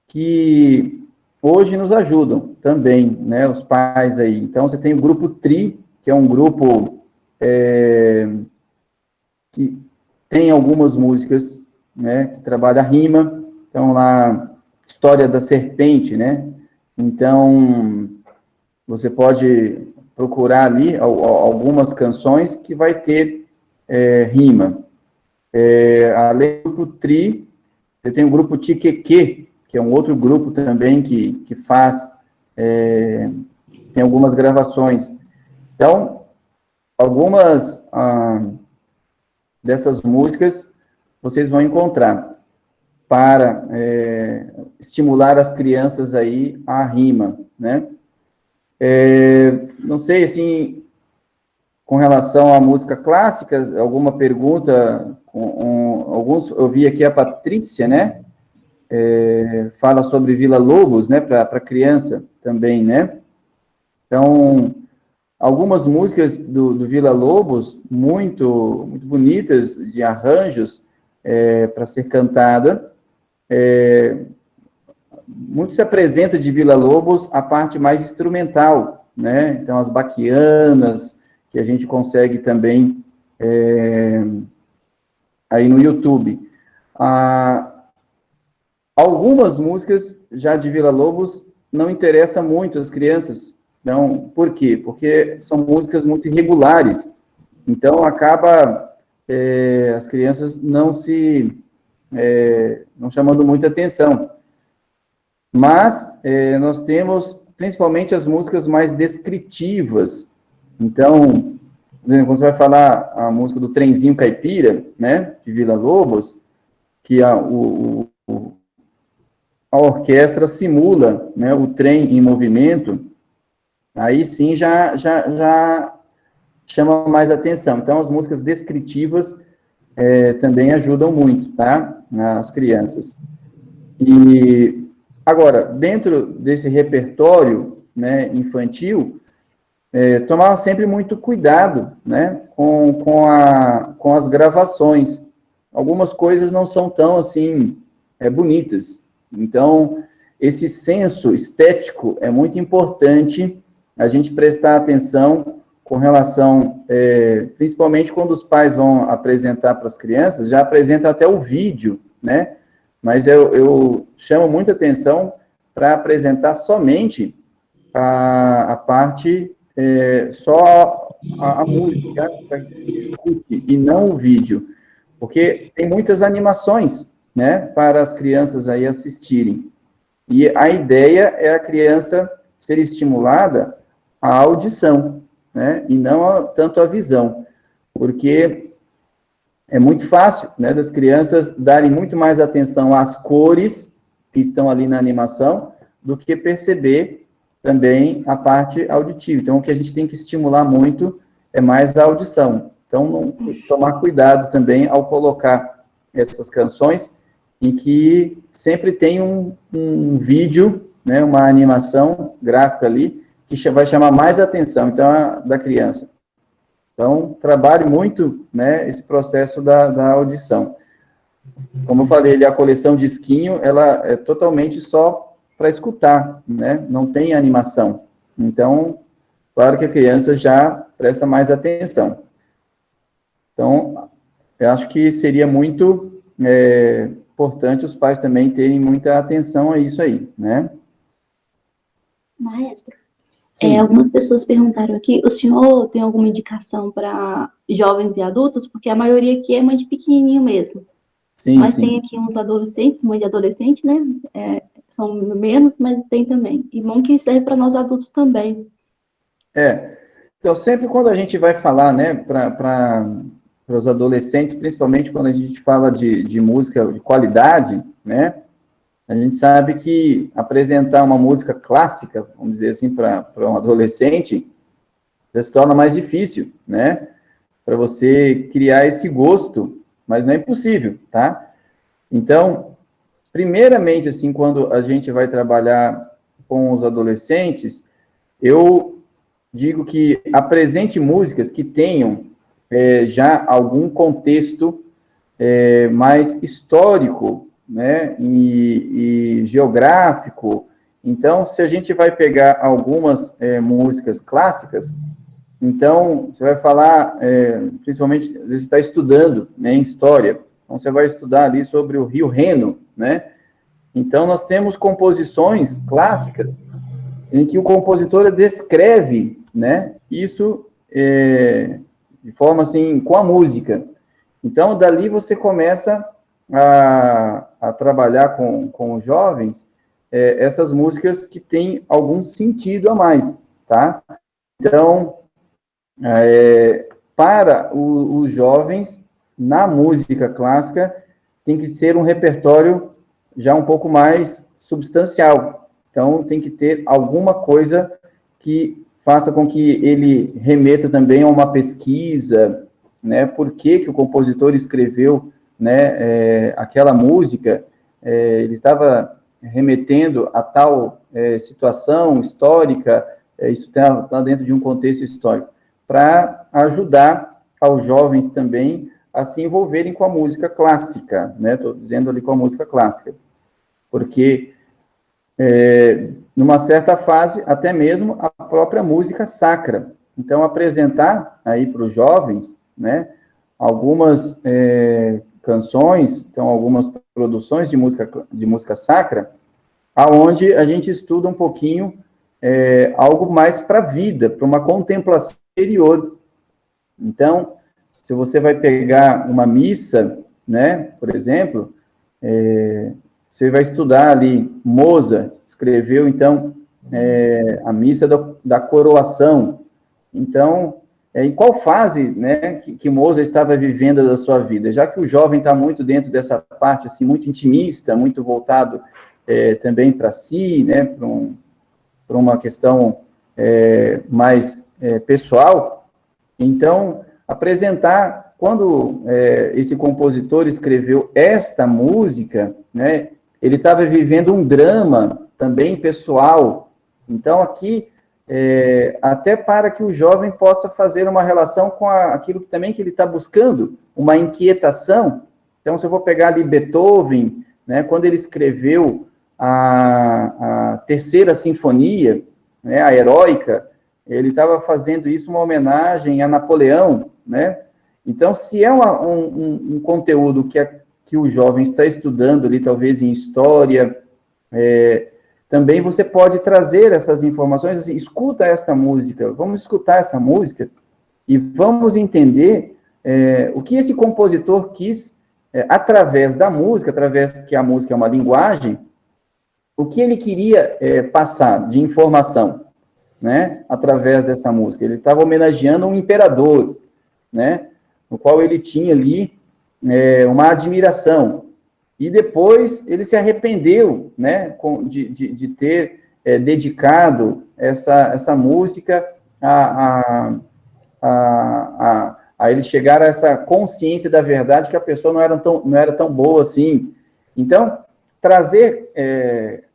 que hoje nos ajudam também, né, os pais aí. Então, você tem o grupo Tri, que é um grupo que tem algumas músicas, né, que trabalha rima. Então, lá, História da Serpente, né? Então, você pode procurar ali algumas canções que vai ter rima. Além do grupo Tri, você tem o grupo Tiqueque, que é um outro grupo também que faz, tem algumas gravações. Então, algumas dessas músicas vocês vão encontrar para estimular as crianças aí a rima, né? Não sei, assim, com relação à música clássica, alguma pergunta? Alguns, eu vi aqui a Patrícia, né? Fala sobre Vila Lobos, né? Para criança também, né? Então, algumas músicas do Vila Lobos, muito, muito bonitas, de arranjos, para ser cantada. Muito se apresenta de Vila Lobos a parte mais instrumental, né? Então, as baquianas, que a gente consegue também aí no YouTube. Algumas músicas já de Vila Lobos não interessam muito as crianças. Então, por quê? Porque são músicas muito irregulares. Então, acaba as crianças não chamando muita atenção. Mas nós temos principalmente as músicas mais descritivas. Então, quando você vai falar a música do Trenzinho Caipira, né, de Vila Lobos, que a orquestra simula, né, o trem em movimento, aí sim já chama mais atenção. Então, as músicas descritivas também ajudam muito, tá, nas crianças. E agora, dentro desse repertório, né, infantil, tomar sempre muito cuidado, né, com as gravações. Algumas coisas não são tão, assim, bonitas. Então, esse senso estético é muito importante a gente prestar atenção com relação, principalmente quando os pais vão apresentar para as crianças, já apresentam até o vídeo, né, mas eu chamo muita atenção para apresentar somente a parte, só a música, para que se escute, e não o vídeo, porque tem muitas animações, né, para as crianças aí assistirem. E a ideia é a criança ser estimulada à audição, né, e não tanto a visão, porque é muito fácil, né, das crianças darem muito mais atenção às cores que estão ali na animação do que perceber também a parte auditiva. Então, o que a gente tem que estimular muito é mais a audição. Então, tomar cuidado também ao colocar essas canções em que sempre tem um vídeo, né, uma animação gráfica ali, que vai chamar mais atenção, então, da criança. Então, trabalhe muito, né, esse processo da audição. Como eu falei, a coleção Disquinho, ela é totalmente só para escutar, né, não tem animação. Então, claro que a criança já presta mais atenção. Então, eu acho que seria muito importante os pais também terem muita atenção a isso aí, né? Maestro, algumas pessoas perguntaram aqui, o senhor tem alguma indicação para jovens e adultos? Porque a maioria aqui é mãe de pequenininho mesmo. Sim, mas sim. Tem aqui uns adolescentes, mãe de adolescente, né? São menos, mas tem também. E bom que serve para nós adultos também. Então, sempre quando a gente vai falar, né, para os adolescentes, principalmente quando a gente fala de música de qualidade, né, a gente sabe que apresentar uma música clássica, vamos dizer assim, para um adolescente, já se torna mais difícil, né, para você criar esse gosto, mas não é impossível, tá? Então, primeiramente, assim, quando a gente vai trabalhar com os adolescentes, eu digo que apresente músicas que tenham já algum contexto mais histórico, né, e geográfico. Então, se a gente vai pegar algumas músicas clássicas, então, você vai falar, principalmente, às vezes você está estudando, né, em história, então você vai estudar ali sobre o Rio Reno, né, então nós temos composições clássicas em que o compositor descreve, né, isso de forma assim, com a música. Então, dali você começa a trabalhar com os jovens essas músicas que têm algum sentido a mais, tá? Então, para os jovens, na música clássica, tem que ser um repertório já um pouco mais substancial. Então, tem que ter alguma coisa que faça com que ele remeta também a uma pesquisa, né, por que o compositor escreveu, né, aquela música, ele estava remetendo a tal situação histórica, isso está dentro de um contexto histórico, para ajudar aos jovens também a se envolverem com a música clássica, né, estou dizendo ali com a música clássica, porque numa certa fase, até mesmo a própria música sacra. Então, apresentar aí para os jovens, né, algumas canções, então, algumas produções de música sacra, aonde a gente estuda um pouquinho algo mais para a vida, para uma contemplação interior. Então, se você vai pegar uma missa, né, por exemplo, você vai estudar ali, Mozart escreveu, então, a missa da coroação. Então, em qual fase, né, que Mozart estava vivendo da sua vida? Já que o jovem está muito dentro dessa parte, assim, muito intimista, muito voltado também para si, né, para uma questão mais pessoal, então, apresentar, quando esse compositor escreveu esta música, né, ele estava vivendo um drama também pessoal. Então, aqui, até para que o jovem possa fazer uma relação com aquilo também que ele está buscando, uma inquietação. Então, se eu vou pegar ali Beethoven, né, quando ele escreveu a terceira sinfonia, né, a heróica, ele estava fazendo isso uma homenagem a Napoleão, né? Então, se é um conteúdo que o jovem está estudando ali, talvez em história, também você pode trazer essas informações, assim, escuta esta música, vamos escutar essa música e vamos entender o que esse compositor quis, através da música, através que a música é uma linguagem, o que ele queria passar de informação, né, através dessa música. Ele estava homenageando um imperador, né, no qual ele tinha ali uma admiração. E depois ele se arrependeu, né, de ter dedicado essa música a ele chegar a essa consciência da verdade que a pessoa não era tão boa assim. Então, trazer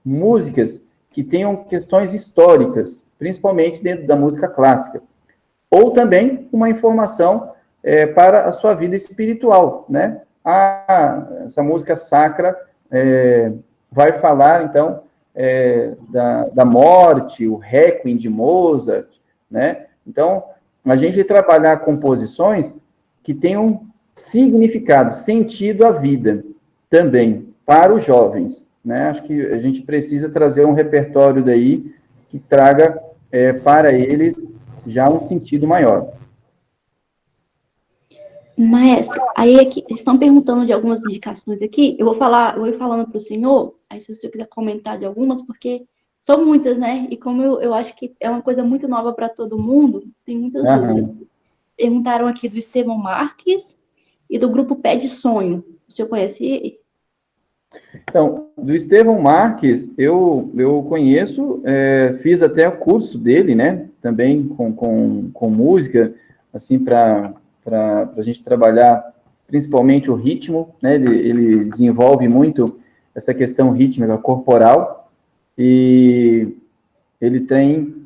músicas que tenham questões históricas, principalmente dentro da música clássica, ou também uma informação para a sua vida espiritual, né? Essa música sacra vai falar, então, da morte, o Requiem de Mozart, né? Então, a gente trabalhar composições que tenham significado, sentido à vida também, para os jovens, né? Acho que a gente precisa trazer um repertório daí que traga para eles já um sentido maior. Maestro, aí aqui, estão perguntando de algumas indicações aqui, eu vou ir falando para o senhor, aí se o senhor quiser comentar de algumas, porque são muitas, né? E como eu acho que é uma coisa muito nova para todo mundo, tem muitas dúvidas. Perguntaram aqui do Estevão Marques e do grupo Pé de Sonho. O senhor conhece ele? Então, do Estevão Marques, eu conheço, fiz até o curso dele, né? Também com música, assim, para a gente trabalhar principalmente o ritmo, né? Ele desenvolve muito essa questão rítmica corporal e ele tem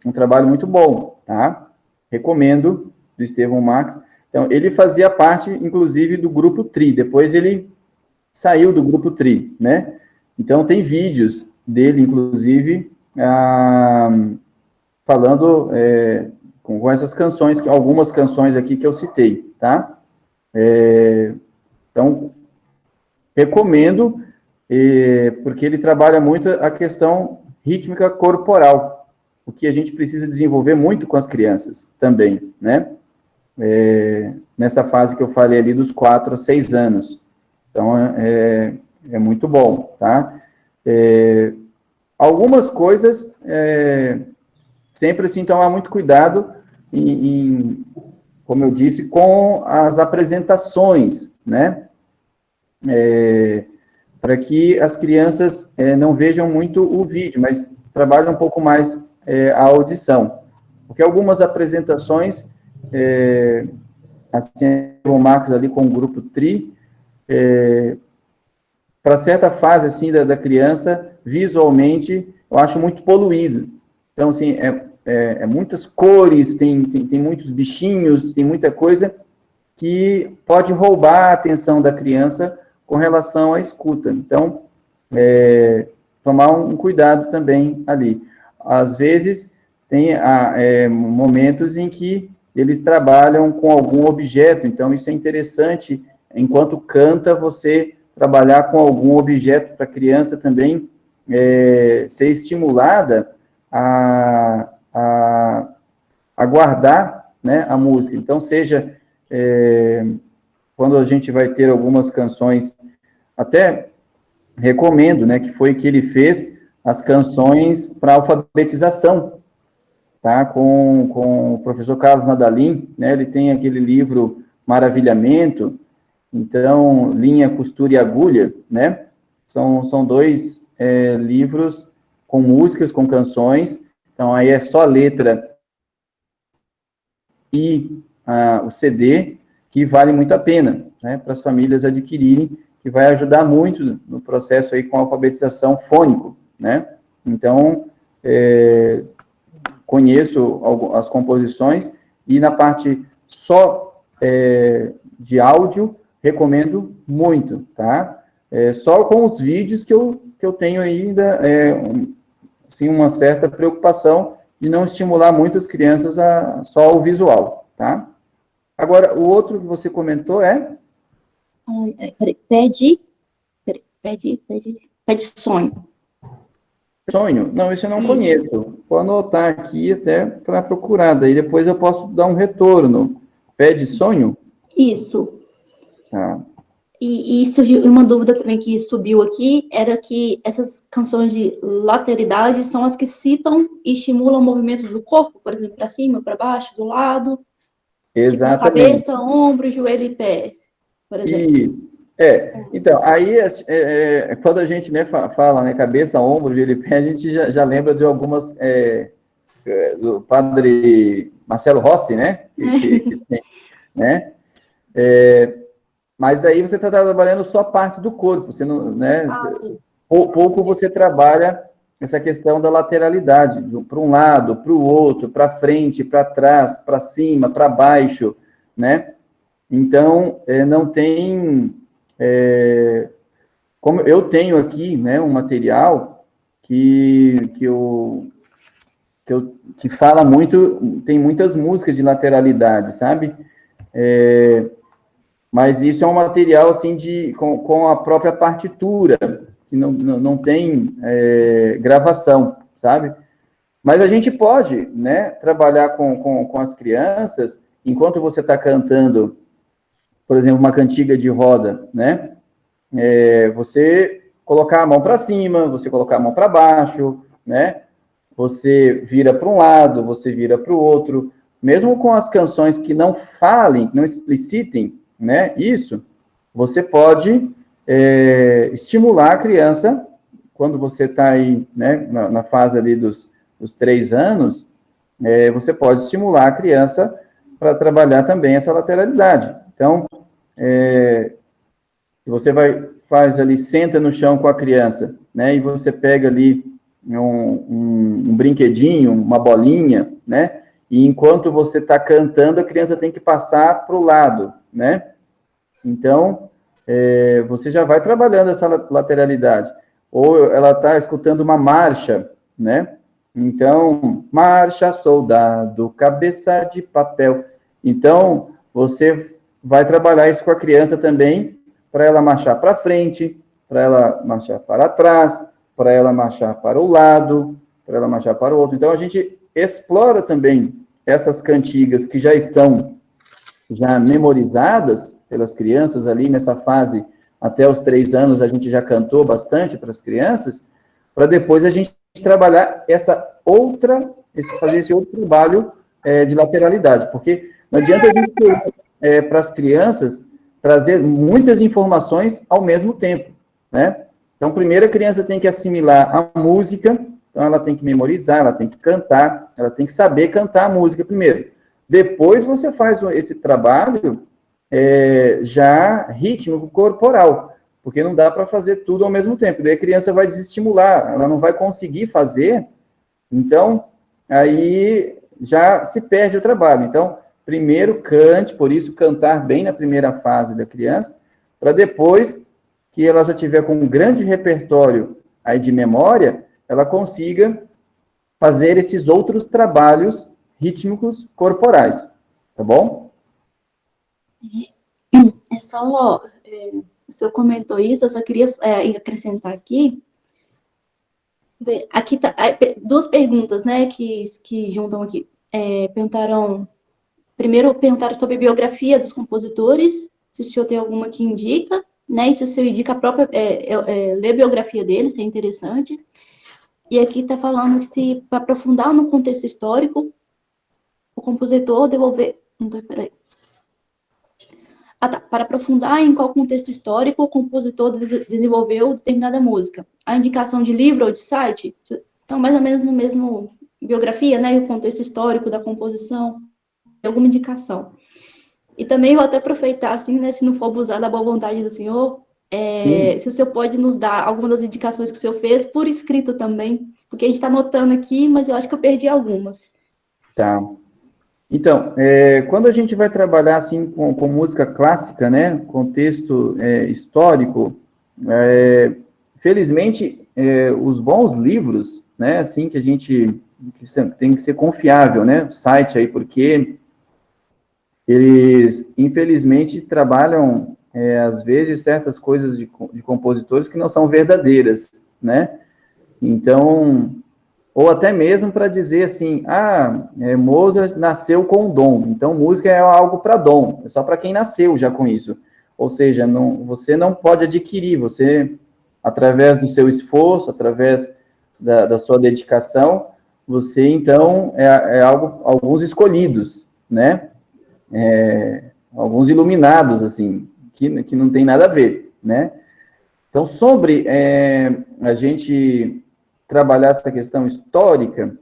um trabalho muito bom, tá? Recomendo, do Estevão Marques. Então, ele fazia parte, inclusive, do grupo Tri, depois ele saiu do grupo Tri, né? Então, tem vídeos dele, inclusive, falando com essas canções, algumas canções aqui que eu citei, tá? Então, recomendo, porque ele trabalha muito a questão rítmica corporal, o que a gente precisa desenvolver muito com as crianças também, né? Nessa fase que eu falei ali dos 4 a 6 anos. Então, é muito bom, tá? Algumas coisas, sempre assim, tomar muito cuidado como eu disse, com as apresentações, né? Para que as crianças não vejam muito o vídeo, mas trabalhem um pouco mais a audição. Porque algumas apresentações, assim, o Marcos ali com o grupo Tri, para certa fase, assim, da criança, visualmente, eu acho muito poluído. Então, assim, muitas cores, tem muitos bichinhos, tem muita coisa que pode roubar a atenção da criança com relação à escuta. Então, tomar um cuidado também ali. Às vezes, tem momentos em que eles trabalham com algum objeto, então isso é interessante, enquanto canta, você trabalhar com algum objeto para a criança também ser estimulada a guardar, né, a música. Então, seja quando a gente vai ter algumas canções, até recomendo, né, que foi que ele fez as canções para alfabetização, tá, com o professor Carlos Nadalim, né, ele tem aquele livro Maravilhamento, então, Linha, Costura e Agulha, né, são dois livros com músicas, com canções, então aí é só a letra e o CD, que vale muito a pena, né, para as famílias adquirirem, que vai ajudar muito no processo aí com a alfabetização fônico, né. Então, conheço as composições, e na parte só de áudio, recomendo muito, tá? Só com os vídeos que eu tenho ainda, assim, uma certa preocupação de não estimular muito as crianças só o visual, tá? Agora, o outro que você comentou Pede sonho. Sonho? Não, isso eu não conheço. Vou anotar aqui até para procurar, daí depois eu posso dar um retorno. Pede sonho? Isso. Tá. E surgiu uma dúvida também que subiu aqui, era que essas canções de lateralidade são as que citam e estimulam movimentos do corpo, por exemplo, para cima, para baixo, do lado, Exatamente. tipo cabeça, ombro, joelho e pé. por exemplo. Então, aí, quando a gente, né, fala, né, cabeça, ombro, joelho e pé, a gente já lembra de algumas, do padre Marcelo Rossi, né, que tem, né, mas daí você está trabalhando só parte do corpo, você não, né, Sim. pouco você trabalha essa questão da lateralidade, para um lado, para o outro, para frente, para trás, para cima, para baixo, né, então, não tem... como eu tenho aqui, né, um material que fala muito, tem muitas músicas de lateralidade, sabe? Mas isso é um material, assim, com a própria partitura, que não tem gravação, sabe? Mas a gente pode, né, trabalhar com as crianças, enquanto você está cantando, por exemplo, uma cantiga de roda, né? Você colocar a mão para cima, você colocar a mão para baixo, né? Você vira para um lado, você vira para o outro. Mesmo com as canções que não falem, que não explicitem, né? Isso, você pode estimular a criança, quando você está aí, né, na fase ali dos 3 anos, você pode estimular a criança para trabalhar também essa lateralidade. Então, você faz ali, senta no chão com a criança, né, e você pega ali um brinquedinho, uma bolinha, né, e enquanto você está cantando, a criança tem que passar para o lado, né, então, você já vai trabalhando essa lateralidade, ou ela está escutando uma marcha, né, então, marcha, soldado, cabeça de papel, então, você vai trabalhar isso com a criança também, para ela marchar para frente, para ela marchar para trás, para ela marchar para o lado, para ela marchar para o outro. Então, a gente explora também essas cantigas que já estão memorizadas pelas crianças ali nessa fase, até os 3 anos, a gente já cantou bastante para as crianças, para depois a gente trabalhar fazer esse outro trabalho de lateralidade, porque não adianta a gente, para as crianças, trazer muitas informações ao mesmo tempo, né? Então, primeiro a criança tem que assimilar a música, então ela tem que memorizar, ela tem que cantar, ela tem que saber cantar a música primeiro. Depois você faz esse trabalho já rítmico corporal, porque não dá para fazer tudo ao mesmo tempo, daí a criança vai desestimular, ela não vai conseguir fazer, então aí já se perde o trabalho. Então, primeiro cante, por isso cantar bem na primeira fase da criança, para depois que ela já tiver com um grande repertório aí de memória, ela consiga fazer esses outros trabalhos rítmicos corporais, tá bom? O senhor comentou isso, eu só queria acrescentar aqui. Aqui tá 2 perguntas, né, que juntam aqui. Primeiro perguntaram sobre a biografia dos compositores, se o senhor tem alguma que indica, né, e se o senhor indica a própria, ler a biografia deles, se é interessante. E aqui está falando que, se para aprofundar no contexto histórico, o compositor devolver... Peraí. Para aprofundar em qual contexto histórico o compositor desenvolveu determinada música. A indicação de livro ou de site, então, mais ou menos no mesmo biografia, né, o contexto histórico da composição, alguma indicação. E também vou até aproveitar, assim, né, se não for abusar da boa vontade do senhor, se o senhor pode nos dar algumas das indicações que o senhor fez, por escrito também, porque a gente está anotando aqui, mas eu acho que eu perdi algumas. Tá. Então, quando a gente vai trabalhar, assim, com música clássica, né, contexto histórico, felizmente, os bons livros, né, assim, que a gente tem que ser confiável, né, o site aí, porque eles, infelizmente, trabalham, às vezes, certas coisas de compositores que não são verdadeiras, né, então, ou até mesmo para dizer assim, Mozart nasceu com dom, então música é algo para dom, é só para quem nasceu já com isso, ou seja, você não pode adquirir, você, através do seu esforço, através da sua dedicação, você, então, alguns escolhidos, né, alguns iluminados, assim, que não tem nada a ver, né? Então, sobre a gente trabalhar essa questão histórica,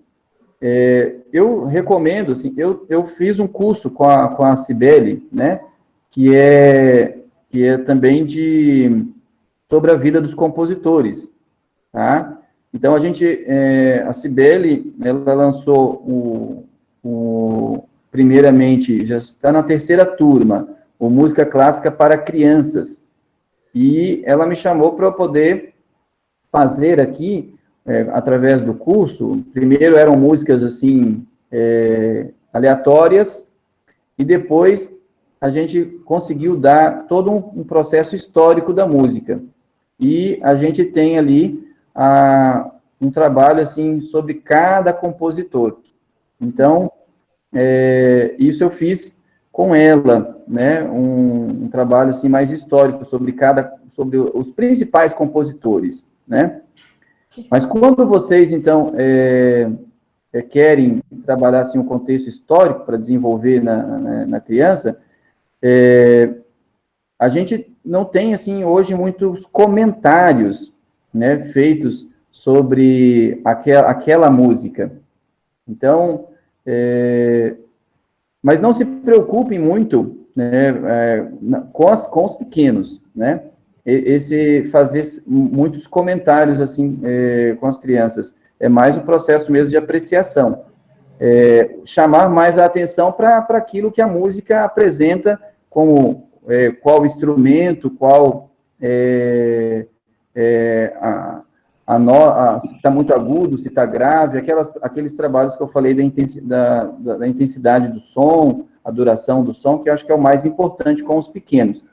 eu recomendo, assim, eu fiz um curso com a Cibele, né, que é também sobre a vida dos compositores, tá? Então, a Cibele, ela lançou primeiramente, já está na terceira turma, o Música Clássica para Crianças, e ela me chamou para eu poder fazer aqui, através do curso. Primeiro eram músicas, assim, aleatórias, e depois a gente conseguiu dar todo um processo histórico da música. E a gente tem ali um trabalho, assim, sobre cada compositor. Então, isso eu fiz com ela, né, um trabalho, assim, mais histórico sobre os principais compositores, né? Mas quando vocês, então, querem trabalhar, assim, um contexto histórico para desenvolver na criança, a gente não tem, assim, hoje muitos comentários, né, feitos sobre aquela música. Então, mas não se preocupem muito, né, com os pequenos, né? Fazer muitos comentários, assim, com as crianças. É mais o processo mesmo de apreciação. Chamar mais a atenção para aquilo que a música apresenta, como qual instrumento, qual se está muito agudo, se está grave, aqueles trabalhos que eu falei da intensidade do som, a duração do som, que eu acho que é o mais importante com os pequenos.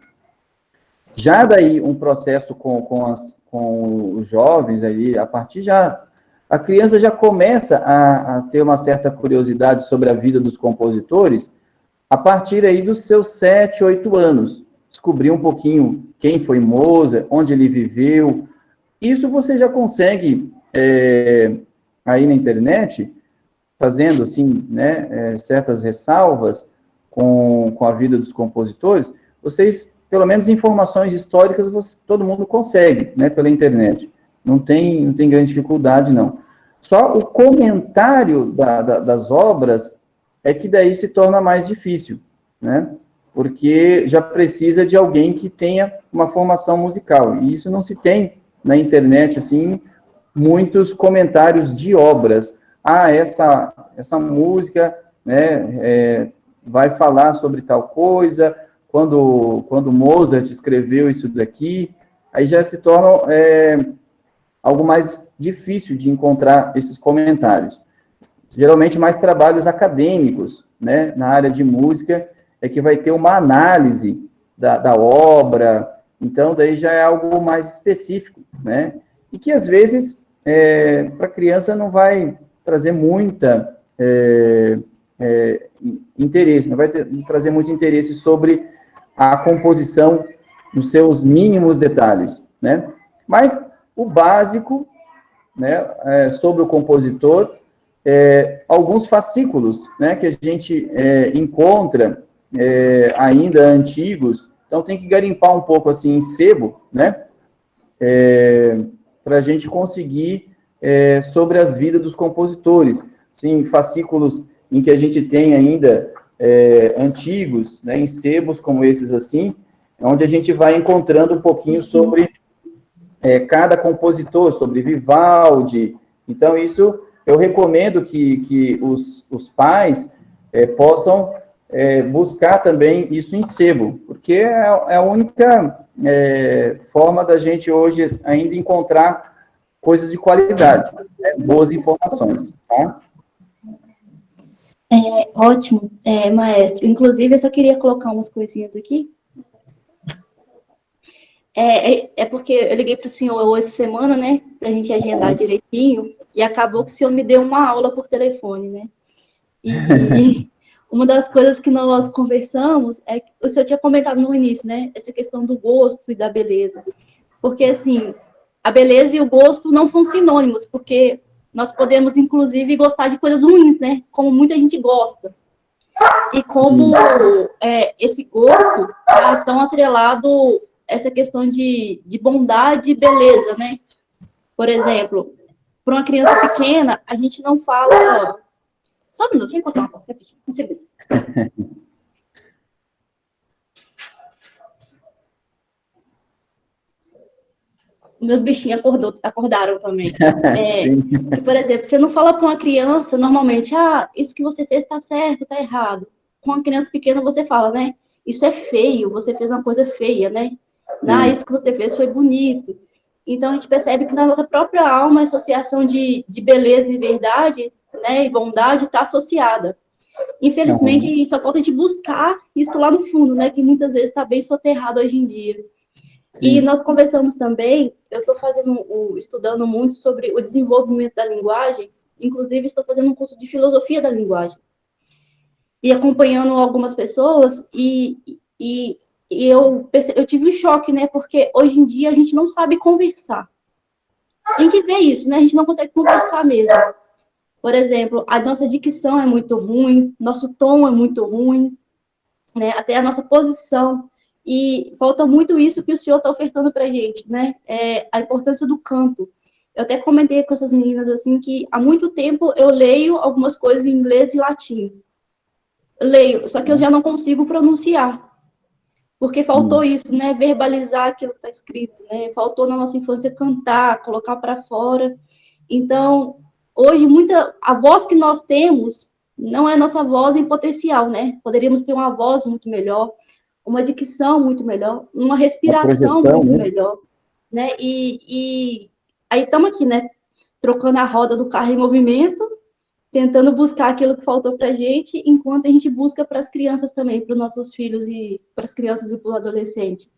Já daí, um processo com os jovens, aí, a criança já começa a ter uma certa curiosidade sobre a vida dos compositores, a partir aí dos seus 7, 8 anos. Descobrir um pouquinho quem foi Mozart, onde ele viveu. Isso você já consegue, aí na internet, fazendo, assim, né, certas ressalvas com a vida dos compositores, vocês, pelo menos informações históricas, todo mundo consegue, né, pela internet. Não tem grande dificuldade, não. Só o comentário das obras é que daí se torna mais difícil, né? Porque já precisa de alguém que tenha uma formação musical. E isso não se tem na internet, assim, muitos comentários de obras. Essa música, né, vai falar sobre tal coisa, quando Mozart escreveu isso daqui, aí já se torna algo mais difícil de encontrar esses comentários. Geralmente mais trabalhos acadêmicos, né, na área de música, é que vai ter uma análise da obra, então daí já é algo mais específico, né, e que às vezes para a criança não vai trazer muita interesse, não vai trazer muito interesse sobre a composição nos seus mínimos detalhes, né, mas o básico, né, sobre o compositor, alguns fascículos, né, que a gente encontra ainda antigos, então tem que garimpar um pouco assim em sebo, né, para a gente conseguir sobre as vidas dos compositores, sim, fascículos em que a gente tem ainda antigos, né, em sebos como esses assim, onde a gente vai encontrando um pouquinho sobre cada compositor, sobre Vivaldi. Então, isso eu recomendo que os pais possam buscar também isso em sebo, porque é a única forma da gente hoje ainda encontrar coisas de qualidade, boas informações, tá? Ótimo, maestro. Inclusive, eu só queria colocar umas coisinhas aqui. Porque eu liguei para o senhor hoje semana, né, para a gente agendar direitinho, e acabou que o senhor me deu uma aula por telefone, né? E uma das coisas que nós conversamos é que o senhor tinha comentado no início, né, essa questão do gosto e da beleza. Porque, assim, a beleza e o gosto não são sinônimos, porque nós podemos, inclusive, gostar de coisas ruins, né, como muita gente gosta. e como esse gosto está tão atrelado a essa questão de bondade e beleza, né? Por exemplo, para uma criança pequena, a gente não fala... Só um minuto, deixa eu encostar uma porta aqui, um segundo. Meus bichinhos acordaram também. Que, por exemplo, você não fala para uma criança, normalmente, isso que você fez está certo, está errado. Com uma criança pequena, você fala, né? Isso é feio, você fez uma coisa feia, né? Isso que você fez foi bonito. Então, a gente percebe que na nossa própria alma, a associação de beleza e verdade, né, e bondade está associada. Infelizmente, só falta a gente buscar isso lá no fundo, né? Que muitas vezes está bem soterrado hoje em dia. Sim. E nós conversamos também, eu estou estudando muito sobre o desenvolvimento da linguagem, inclusive estou fazendo um curso de filosofia da linguagem. E acompanhando algumas pessoas, eu tive um choque, né? Porque hoje em dia a gente não sabe conversar. A gente vê isso, né? A gente não consegue conversar mesmo. Por exemplo, a nossa dicção é muito ruim, nosso tom é muito ruim, né? Até a nossa posição. E falta muito isso que o senhor está ofertando para a gente, né? A importância do canto. Eu até comentei com essas meninas, assim, que há muito tempo eu leio algumas coisas em inglês e latim. Leio, só que eu já não consigo pronunciar. Porque faltou isso, né? Verbalizar aquilo que está escrito, né? Faltou na nossa infância cantar, colocar para fora. Então, hoje, a voz que nós temos não é nossa voz em potencial, né? Poderíamos ter uma voz muito melhor, uma dicção muito melhor, uma respiração muito melhor, né? E aí estamos aqui, né? Trocando a roda do carro em movimento, tentando buscar aquilo que faltou para a gente, enquanto a gente busca para as crianças também, para os nossos filhos e para as crianças e para os adolescentes.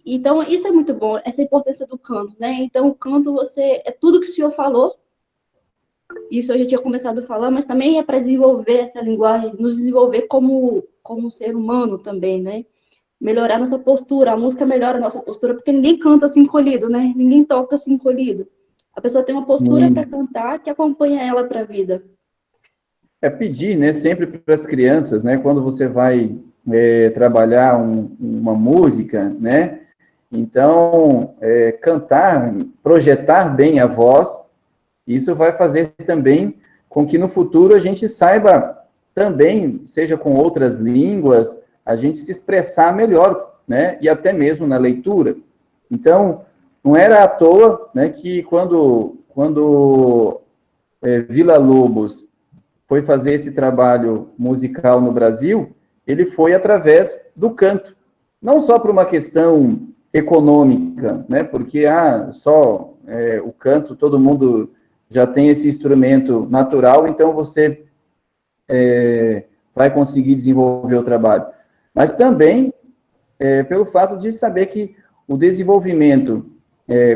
Então, isso é muito bom, essa importância do canto, né? Então, o canto, é tudo que o senhor falou, isso eu já tinha começado a falar, mas também é para desenvolver essa linguagem, nos desenvolver como ser humano também, né? Melhorar nossa postura, a música melhora a nossa postura, porque ninguém canta assim encolhido, né? Ninguém toca assim encolhido. A pessoa tem uma postura para cantar que acompanha ela para a vida. Pedir, né, sempre para as crianças, né, quando você vai trabalhar uma música, né, então, cantar, projetar bem a voz, isso vai fazer também com que no futuro a gente saiba também, seja com outras línguas, a gente se expressar melhor, né, e até mesmo na leitura. Então, não era à toa, né, que quando Villa-Lobos foi fazer esse trabalho musical no Brasil, ele foi através do canto. Não só por uma questão econômica, né? Porque só o canto, todo mundo já tem esse instrumento natural, então você vai conseguir desenvolver o trabalho. Mas também pelo fato de saber que o desenvolvimento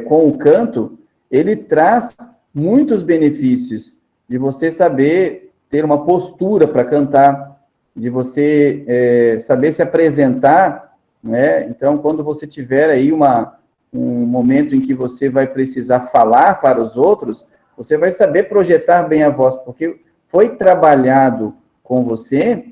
com o canto, ele traz muitos benefícios de você saber ter uma postura para cantar, de você saber se apresentar, né? Então, quando você tiver aí um momento em que você vai precisar falar para os outros, você vai saber projetar bem a voz, porque foi trabalhado com você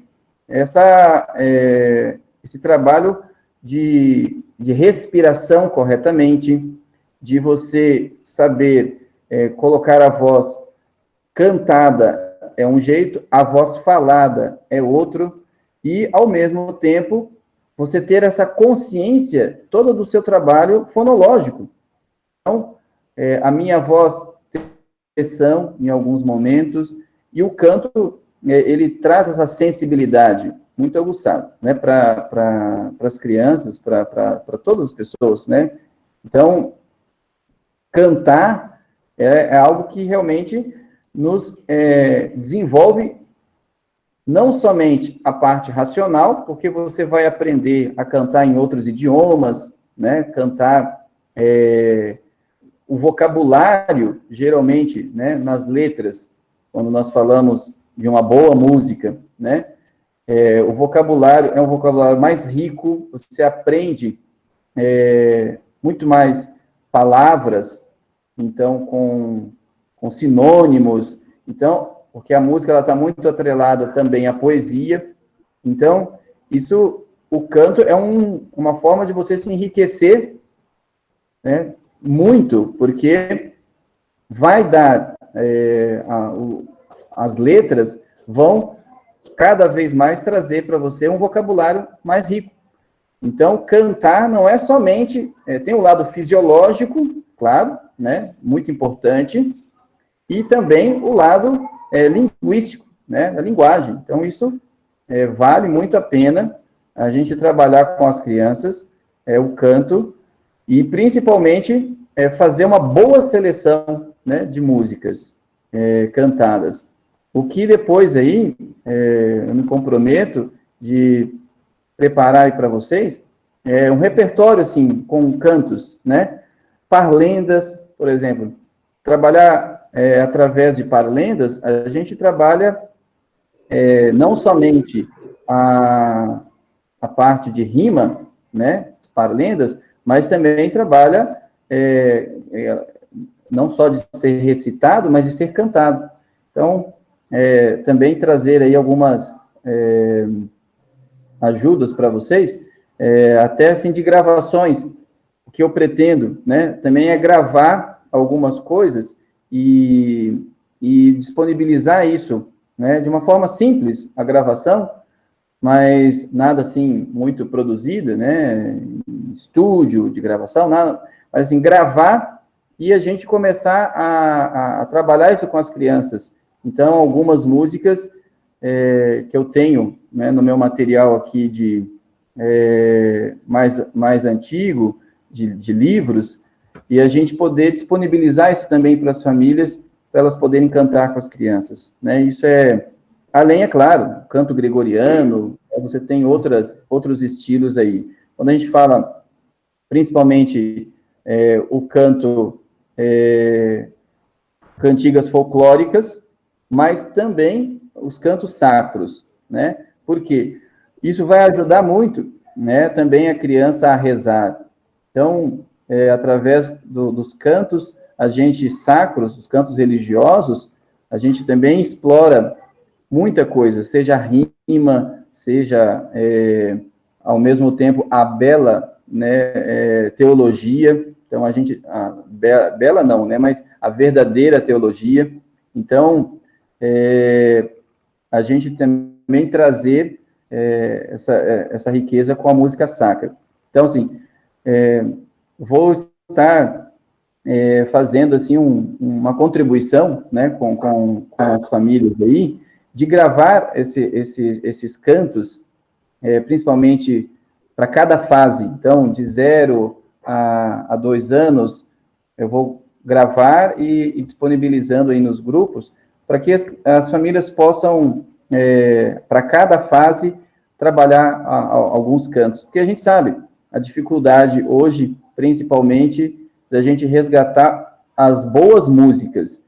esse trabalho de respiração corretamente, de você saber colocar a voz cantada é um jeito, a voz falada é outro, e, ao mesmo tempo, você ter essa consciência toda do seu trabalho fonológico. Então, a minha voz tem expressão em alguns momentos, e o canto, ele traz essa sensibilidade muito aguçada, né, para as crianças, para todas as pessoas, né? Então, cantar é algo que realmente nos desenvolve não somente a parte racional, porque você vai aprender a cantar em outros idiomas, né, cantar o vocabulário, geralmente, né, nas letras, quando nós falamos de uma boa música, né, o vocabulário é um vocabulário mais rico, você aprende muito mais palavras, então, com sinônimos. Então, porque a música ela está muito atrelada também à poesia. Então, o canto é uma forma de você se enriquecer, né, muito, porque vai dar, as letras vão cada vez mais trazer para você um vocabulário mais rico. Então, cantar não é somente, tem o lado fisiológico, claro, né, muito importante, e também o lado linguístico, né, da linguagem. Então, isso vale muito a pena a gente trabalhar com as crianças, o canto, e principalmente fazer uma boa seleção, né, de músicas cantadas. O que depois aí, eu me comprometo de preparar aí para vocês, um repertório, assim, com cantos, né? Parlendas, por exemplo. Trabalhar através de parlendas, a gente trabalha não somente a parte de rima, né? As parlendas, mas também trabalha não só de ser recitado, mas de ser cantado. Então, também trazer aí algumas ajudas para vocês, até assim de gravações. O que eu pretendo, né, também é gravar algumas coisas e disponibilizar isso, né, de uma forma simples, a gravação, mas nada assim muito produzida, né, estúdio de gravação, nada, mas assim, gravar e a gente começar a trabalhar isso com as crianças. Então, algumas músicas que eu tenho, né, no meu material aqui mais antigo, de livros, e a gente poder disponibilizar isso também para as famílias, para elas poderem cantar com as crianças, né? Isso além, é claro, canto gregoriano, você tem outros estilos aí. Quando a gente fala, principalmente, o canto, cantigas folclóricas, mas também os cantos sacros, né? Por quê? Isso vai ajudar muito, né, também a criança a rezar. Então, através dos cantos, a gente sacros, os cantos religiosos, a gente também explora muita coisa, seja rima, seja, ao mesmo tempo, a bela, né, teologia. Então, bela não, né, mas a verdadeira teologia. Então, a gente também trazer essa riqueza com a música sacra. Então, assim, vou estar fazendo, assim, uma contribuição, né, com as famílias aí, de gravar esses cantos, principalmente para cada fase. Então, de 0 a 2 anos, eu vou gravar e disponibilizando aí nos grupos, para que as famílias possam, para cada fase, trabalhar alguns cantos. Porque a gente sabe, a dificuldade hoje, principalmente, da gente resgatar as boas músicas.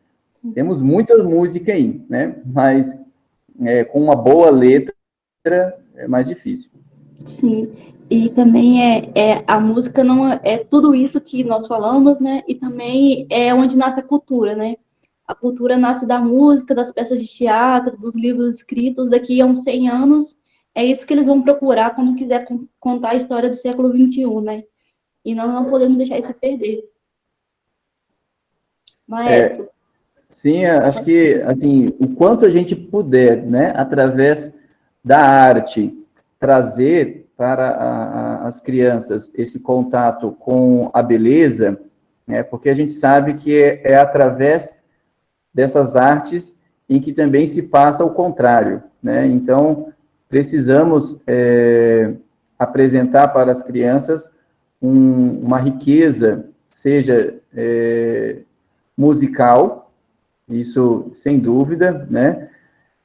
Temos muita música aí, né? Mas com uma boa letra é mais difícil. Sim, e também a música não é tudo isso que nós falamos, né? E também é onde nasce a cultura, né? A cultura nasce da música, das peças de teatro, dos livros escritos. Daqui a uns 100 anos, é isso que eles vão procurar quando quiser contar a história do século XXI, né? E nós não podemos deixar isso perder. Maestro. Sim, acho que, assim, o quanto a gente puder, né, através da arte, trazer para as crianças esse contato com a beleza, né, porque a gente sabe que é através dessas artes em que também se passa o contrário, né? Então, precisamos apresentar para as crianças uma riqueza, seja musical, isso sem dúvida, né?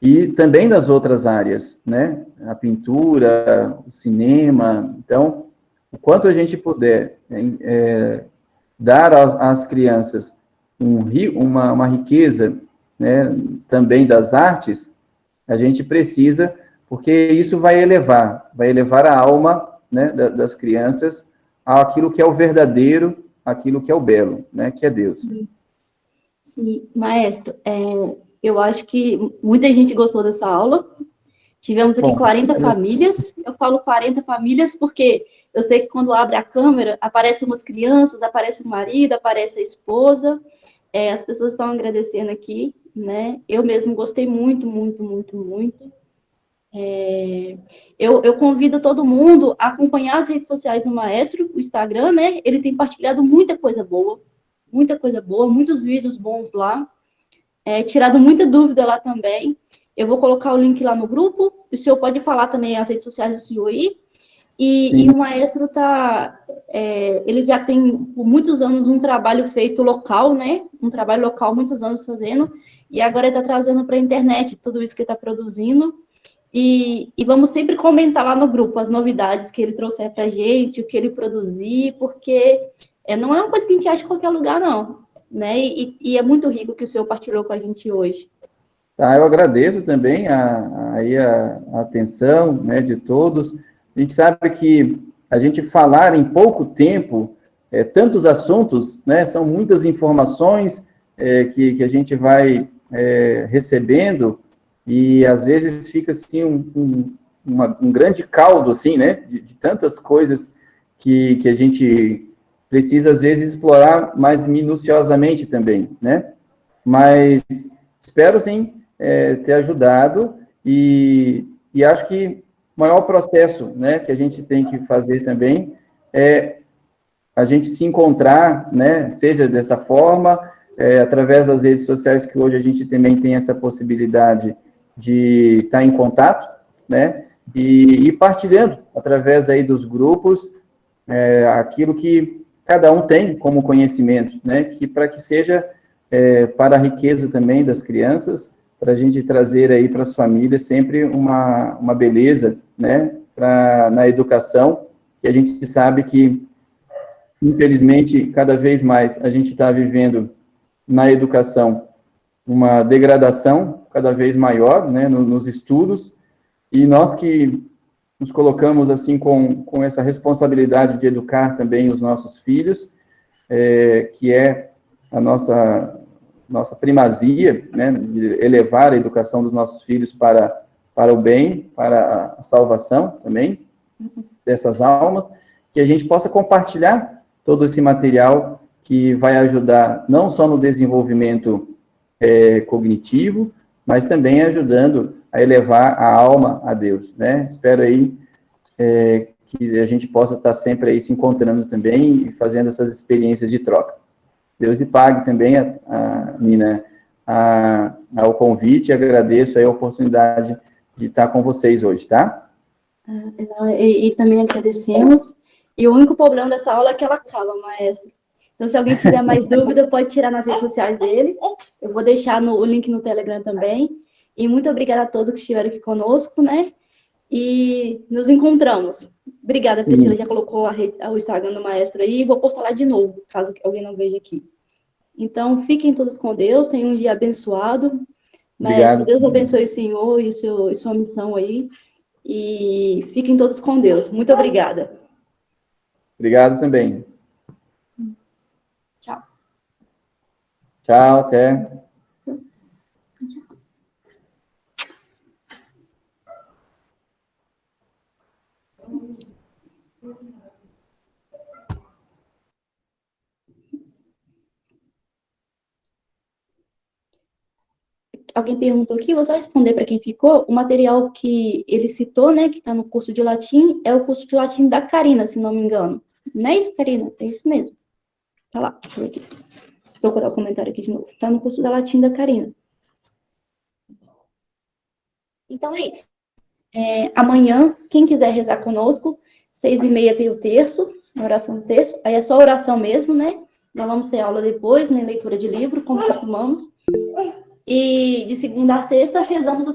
E também das outras áreas, né? A pintura, o cinema. Então, o quanto a gente puder dar às crianças uma riqueza, né, também das artes, a gente precisa, porque isso vai elevar a alma, né, das crianças àquilo que é o verdadeiro, aquilo que é o belo, né, que é Deus. Sim, maestro, Eu acho que muita gente gostou dessa aula. Tivemos aqui 40 famílias. Eu falo 40 famílias porque eu sei que quando abre a câmera, aparecem umas crianças, aparece o marido, aparece a esposa. As pessoas estão agradecendo aqui, né? Eu mesmo gostei muito, muito, muito, muito. Eu convido todo mundo a acompanhar as redes sociais do Maestro, o Instagram, né? Ele tem partilhado muita coisa boa, muitos vídeos bons lá, tirado muita dúvida lá também. Eu vou colocar o link lá no grupo, o senhor pode falar também as redes sociais do senhor aí. E o Maestro ele já tem, por muitos anos, um trabalho feito local, né? Um trabalho local, muitos anos fazendo, e agora ele está trazendo para a internet tudo isso que ele está produzindo. E vamos sempre comentar lá no grupo as novidades que ele trouxer para a gente, o que ele produzir, porque não é uma coisa que a gente acha em qualquer lugar, não. Né? E é muito rico que o senhor partilhou com a gente hoje. Tá, eu agradeço também a atenção, né, de todos. A gente sabe que a gente falar em pouco tempo, tantos assuntos, né, são muitas informações que a gente vai recebendo, e às vezes fica assim um grande caldo, assim, né, de tantas coisas que a gente precisa, às vezes, explorar mais minuciosamente também, né? Mas espero, sim, ter ajudado, e acho que o maior processo, né, que a gente tem que fazer também é a gente se encontrar, né, seja dessa forma, através das redes sociais, que hoje a gente também tem essa possibilidade de estar em contato, né, e partilhando, através aí dos grupos, aquilo que cada um tem como conhecimento, né, para que seja para a riqueza também das crianças, para a gente trazer aí para as famílias sempre uma beleza, né, na educação, que a gente sabe que, infelizmente, cada vez mais a gente está vivendo na educação uma degradação cada vez maior, né, nos estudos, e nós que nos colocamos assim com essa responsabilidade de educar também os nossos filhos, que é a nossa primazia, né, de elevar a educação dos nossos filhos para o bem, para a salvação também dessas almas, que a gente possa compartilhar todo esse material que vai ajudar não só no desenvolvimento cognitivo, mas também ajudando a elevar a alma a Deus, né? Espero aí que a gente possa estar sempre aí se encontrando também e fazendo essas experiências de troca. Deus lhe pague também, Nina, ao convite, e agradeço aí a oportunidade de estar com vocês hoje, tá? E também agradecemos. E o único problema dessa aula é que ela acaba, maestro. Então, se alguém tiver mais dúvida, pode tirar nas redes sociais dele. Eu vou deixar o link no Telegram também. E muito obrigada a todos que estiveram aqui conosco, né? E nos encontramos. Obrigada, Priscila, já colocou o Instagram do maestro aí. Vou postar lá de novo, caso alguém não veja aqui. Então, fiquem todos com Deus, tenham um dia abençoado. Maestro, Deus abençoe o senhor e sua missão aí. E fiquem todos com Deus. Muito obrigada. Obrigado também. Tchau. Tchau, até. Alguém perguntou aqui, vou só responder para quem ficou. O material que ele citou, né, que está no curso de latim, é o curso de latim da Karina, se não me engano. Não é isso, Karina? É isso mesmo. Tá lá, deixa eu ver aqui. Vou procurar o comentário aqui de novo. Está no curso da latim da Karina. Então é isso. Amanhã, quem quiser rezar conosco, 6h30 tem o terço, a oração do terço. Aí é só oração mesmo, né? Nós vamos ter aula depois, né? Leitura de livro, como costumamos. E de segunda a sexta, rezamos o